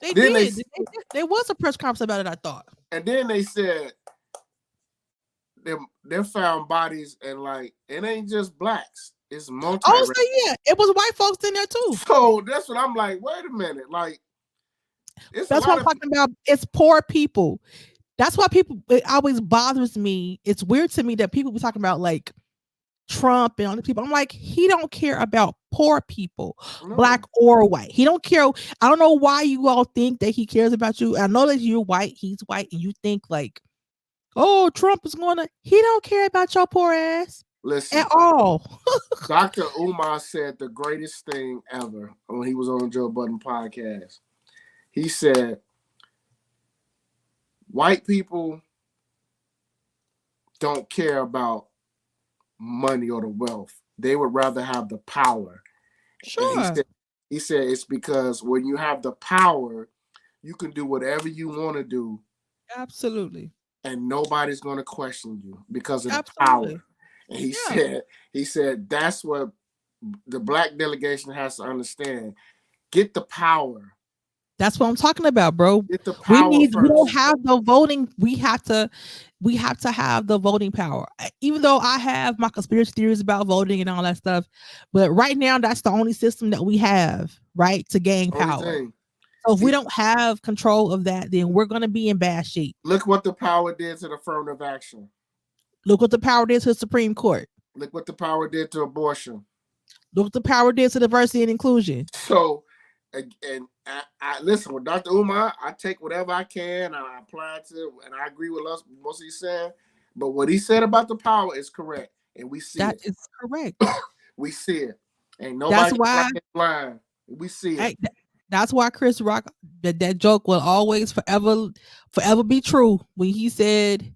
they did. There was a press conference about it, I thought. And then they said they found bodies and like it ain't just blacks. It's multi. Oh, so yeah, it was white folks in there too. So that's what I'm like. Wait a minute, like that's what I'm talking about. It's poor people. That's why people. It always bothers me. It's weird to me that people be talking about like Trump and other people. I'm like, he don't care about poor people, black or white. He don't care. I don't know why you all think that he cares about you. I know that you're white. He's white, and you think like, oh, Trump is gonna. He don't care about your poor ass. Listen, at all. Dr. Umar said the greatest thing ever when he was on the Joe Budden podcast. He said, white people don't care about money or the wealth. They would rather have the power. Sure. He said it's because when you have the power, you can do whatever you want to do. Absolutely. And nobody's going to question you because of the power. And he said that's what the black delegation has to understand. Get the power. That's what I'm talking about, bro. Get the power we don't have the voting. We have to have the voting power. Even though I have my conspiracy theories about voting and all that stuff, but right now that's the only system that we have, right, to gain power. So if we don't have control of that, then we're going to be in bad shape. Look what the power did to the affirmative action. Look what the power did to the Supreme Court. Look what the power did to abortion. Look what the power did to diversity and inclusion. So, and I listen with Dr. Umar. I take whatever I can and I apply it to, and I agree with us most he's saying. But what he said about the power is correct, and we see that it. That is correct. We see it. Ain't nobody blind. We see it. That's why Chris Rock, that joke will always forever be true when he said,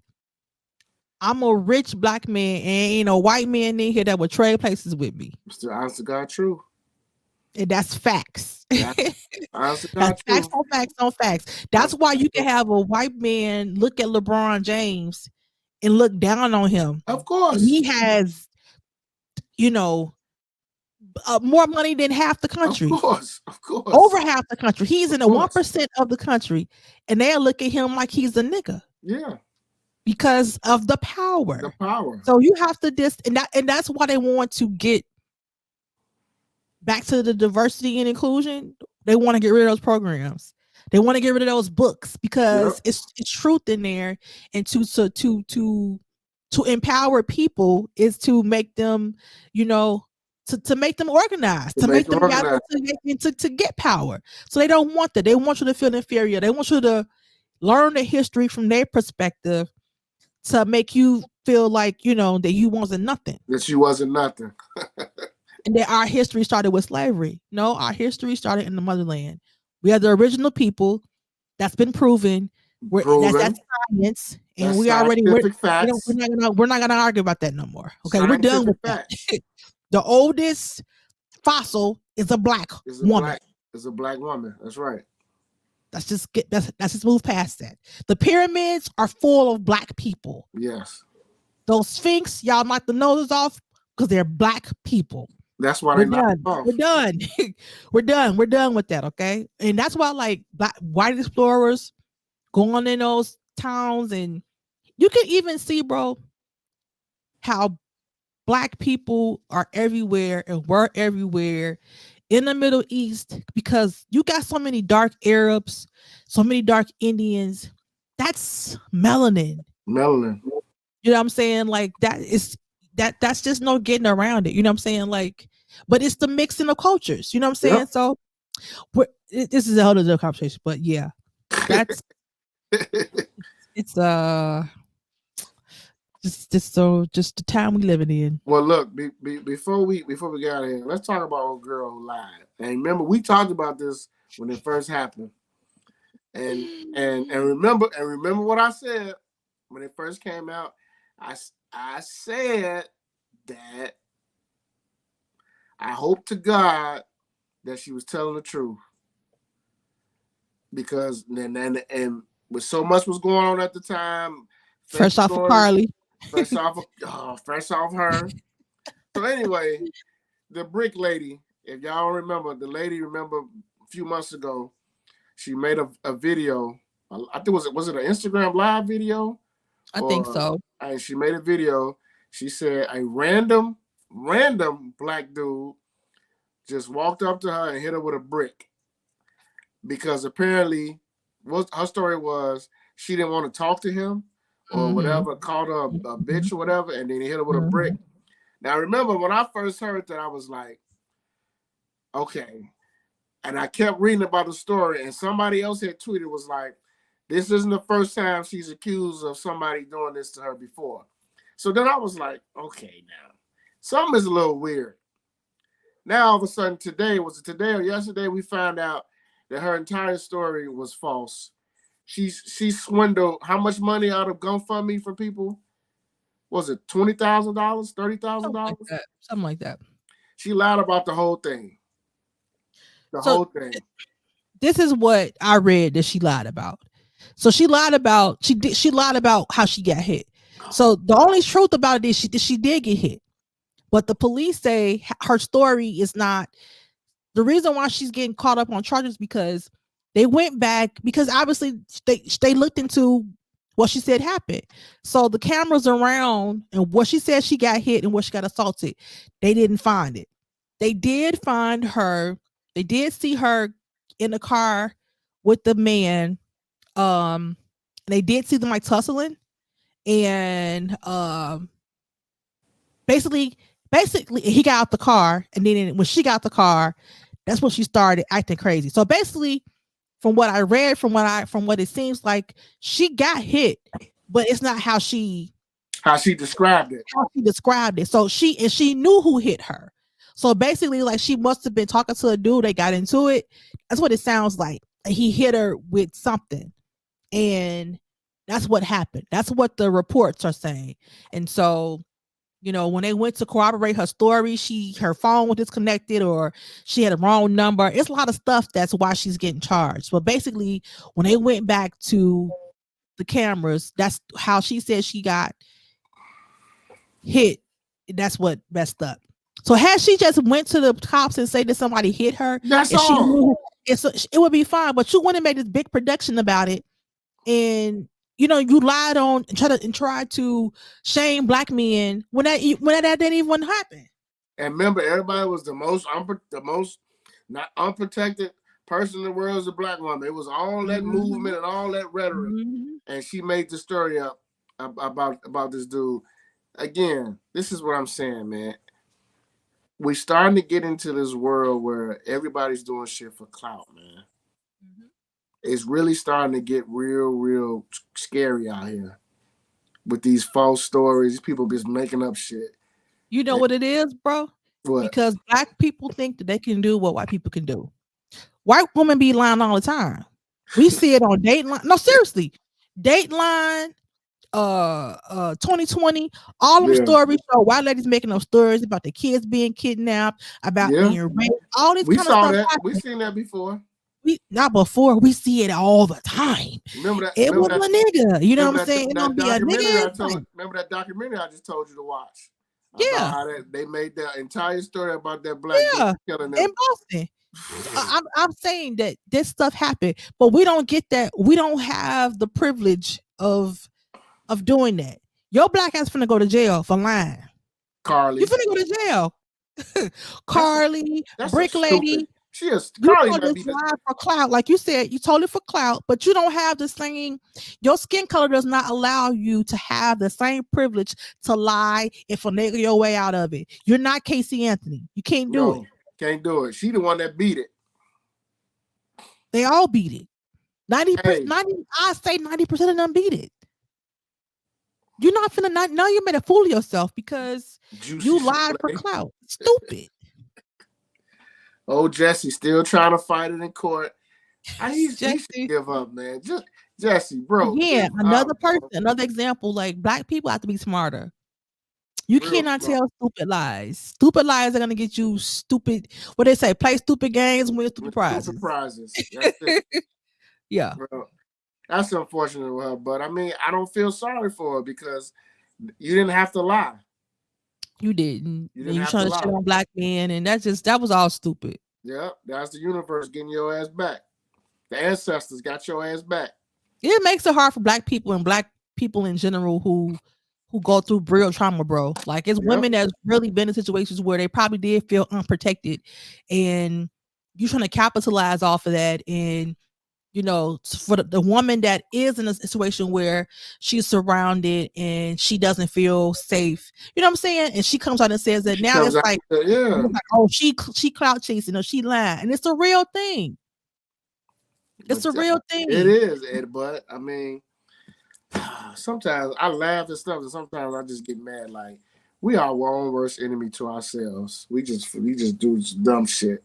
I'm a rich black man and ain't a white man in here that would trade places with me. Mr. Honest to God, true. And that's facts. Honest to God, true. Facts on facts. That's why you can have a white man look at LeBron James and look down on him. Of course. And he has, more money than half the country. Of course. Over half the country. He's in the 1% of the country. And they'll look at him like he's a nigga. Yeah. Because of the power. The power. So you have to and that's why they want to get back to the diversity and inclusion. They want to get rid of those programs. They want to get rid of those books because it's truth in there. And to empower people is to make them, to make them organized, to make them gather to get power. So they don't want that. They want you to feel inferior. They want you to learn the history from their perspective to make you feel like, that you wasn't nothing. That you wasn't nothing. And that our history started with slavery. No, our history started in the motherland. We are the original people. That's been proven. That's science. And that's we're not gonna argue about that no more. Okay, we're done with that. The oldest fossil is a black woman. Is a black woman. That's right. Let's just move past that. The pyramids are full of black people. Yes. Those Sphinx, y'all knock the noses off because they're black people. That's why we're done. We're done with that. Okay. And that's why like white explorers going in those towns, and you can even see, bro, how black people are everywhere and were everywhere in the Middle East because you got so many dark Arabs, so many dark Indians. That's melanin. You know what I'm saying? Like that's just no getting around it. You know what I'm saying? Like, but it's the mixing of cultures. You know what I'm saying? Yep. So this is a whole other conversation, but yeah, that's it's just the time we living in. Well, look, before we get out of here, let's talk about old girl who lied. And remember, we talked about this when it first happened. And remember what I said when it first came out. I said that I hope to God that she was telling the truth, because and with so much was going on at the time, fresh off of Carly, fresh off her. So anyway, the brick lady, if y'all remember, a few months ago, she made a video. I think was it an Instagram live video? I think so. And she made a video. She said a random black dude just walked up to her and hit her with a brick, because apparently her story was she didn't want to talk to him or whatever, called her a bitch or whatever, and then he hit her with a brick. Now remember, when I first heard that, I was like, okay. And I kept reading about the story, and somebody else had tweeted, was like, this isn't the first time she's accused of somebody doing this to her before. So then I was like, okay, now something is a little weird. Now all of a sudden today or yesterday, we found out that her entire story was false. She swindled how much money out of GoFundMe for people? Was it $20,000, $30,000? Something like that. She lied about the whole thing. Whole thing. This is what I read that she lied about. So she lied about how she got hit. So the only truth about it is she did get hit. But the police say her story is not the reason why she's getting caught up on charges, because they went back, because obviously they looked into what she said happened. So the cameras around and what she said she got hit and what she got assaulted, they didn't find it. They did find her. They did see her in the car with the man. They did see them like tussling, and basically he got out the car, and then when she got the car, that's when she started acting crazy. So basically, from what I read, from what it seems like, she got hit, but it's not how she described it. So she knew who hit her. So basically, like, she must have been talking to a dude. They got into it. That's what it sounds like. He hit her with something, and that's what happened. That's what the reports are saying. And so, when they went to corroborate her story, her phone was disconnected, or she had a wrong number. It's a lot of stuff. That's why she's getting charged. But basically, when they went back to the cameras, that's how she said she got hit. That's what messed up. So had she just went to the cops and say that somebody hit her, that's all. It would be fine. But you wouldn't make this big production about it, and you lied on and tried to shame black men when that didn't even happen. And remember, everybody was the most not unprotected person in the world is a black woman. It was all that movement and all that rhetoric, and she made the story up about this dude. Again, this is what I'm saying, man. We're starting to get into this world where everybody's doing shit for clout, man. It's really starting to get real scary out here with these false stories. People just making up shit. You know what it is, bro? What? Because black people think that they can do what white people can do. White women be lying all the time. We see it on Dateline. No, seriously. Dateline, 2020, all them stories show white ladies making those stories about the kids being kidnapped, about being raped, all this kind of stuff. We've seen that before. Not before, we see it all the time. Remember that? It was a nigga. You know what I'm saying? Remember that documentary I just told you to watch? Yeah. How they made that entire story about that black dude killing them in Boston. I'm saying that this stuff happened, but we don't get that. We don't have the privilege of doing that. Your black ass finna go to jail for lying. Carly, you finna go to jail. Carly, that's brick lady. She is Carly. For clout, like you said, you told it for clout, but you don't have the same. Your skin color does not allow you to have the same privilege to lie and finagle your way out of it. You're not Casey Anthony. You can't do it. Can't do it. She the one that beat it. They all beat it. 90%. I say 90% of them beat it. You're not finna now. You made a fool of yourself because you lied for clout. Stupid. Oh, Jesse still trying to fight it in court. He should give up, man. Just Jesse, bro. Again, another person, another example. Like black people have to be smarter. You cannot tell stupid lies. Stupid lies are gonna get you stupid. What they say: play stupid games, win stupid prizes. Stupid prizes. That's it. Yeah, bro. That's unfortunate with her, but I mean, I don't feel sorry for her because you didn't have to lie. You didn't. You trying to shit on black men, and that was all stupid. Yeah, that's the universe getting your ass back. The ancestors got your ass back. It makes it hard for black people and black people in general who go through real trauma, bro. Like it's women that's really been in situations where they probably did feel unprotected, and you trying to capitalize off of that. And you know, for the woman that is in a situation where she's surrounded and she doesn't feel safe, you know what I'm saying? And she comes out and says that now it's like, oh, she clout chasing or she lying, and it's a real thing. It's a real thing. It is, but I mean, sometimes I laugh and stuff, and sometimes I just get mad. Like we are our own worst enemy to ourselves. We just do dumb shit.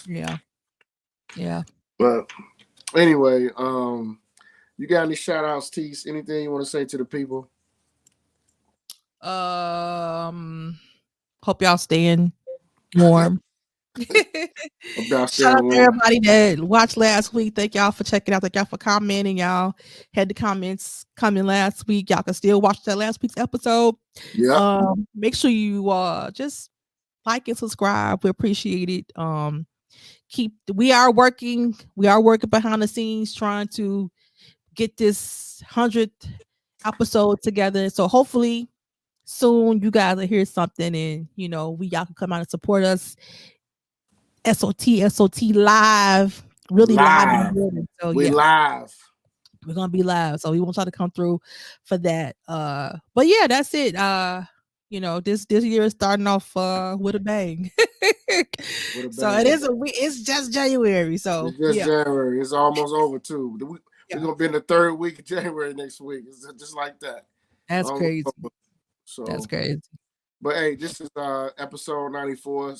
Yeah. But anyway, you got any shout outs, Tease? Anything you want to say to the people? Hope y'all staying warm. Shout out to everybody that watched last week. Thank y'all for checking out. Thank y'all for commenting. Y'all had the comments coming last week. Y'all can still watch that last week's episode. Yeah. Make sure you just like and subscribe. We appreciate it. We are working behind the scenes trying to get this 100th episode together. So hopefully soon you guys will hear something, and you know y'all can come out and support us. SOT live, really live. So we live. We're gonna be live, so we want y'all to come through for that. But yeah, that's it. You know, this year is starting off with a bang. So it's just January. So it's just January. It's almost over too. We're gonna be in the third week of January next week. It's just like that. That's crazy. So that's crazy. But hey, this is episode 94.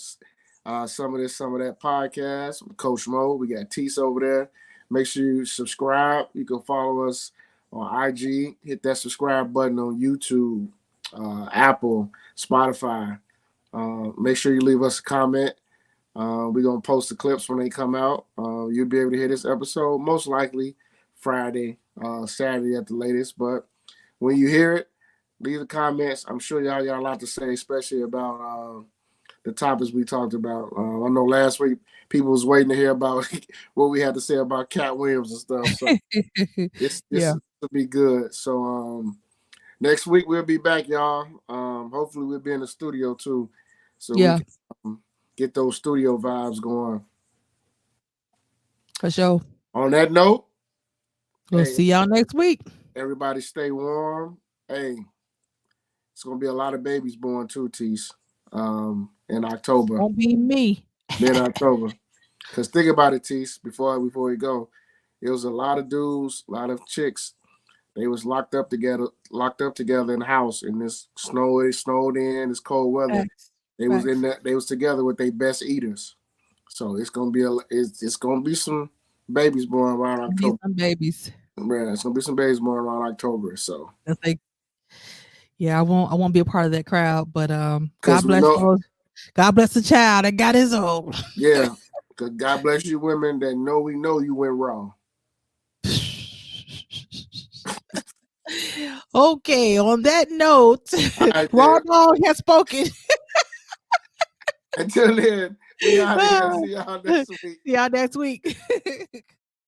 Some of that podcast with Coach Mo. We got Tease over there. Make sure you subscribe. You can follow us on IG. Hit that subscribe button on YouTube, Apple, Spotify. Make sure you leave us a comment. We're going to post the clips when they come out. You'll be able to hear this episode most likely Friday, Saturday at the latest. But when you hear it, leave the comments. I'm sure y'all got a lot to say, especially about the topics we talked about. I know last week people was waiting to hear about what we had to say about Cat Williams and stuff. So this will be good. So next week we'll be back, y'all. Hopefully we'll be in the studio too, so we can get those studio vibes going. For sure. On that note, we'll see y'all next week. Everybody stay warm. Hey, it's gonna be a lot of babies born too, Tease. In October. Won't be me. In October. Because think about it, Tease, before we go. It was a lot of dudes, a lot of chicks. They was locked up together in the house in this snowed in, this cold weather. They was in that, they was together with their best eaters. So it's gonna be some babies born around October. Some babies. Yeah, it's gonna be some babies born around October. So that's like, yeah, I won't be a part of that crowd, but God bless the child that got his own. Yeah, because God bless you women that we know you went wrong. Okay, on that note, Raw Dog has spoken. Until then, we out here. See y'all next week. See y'all next week.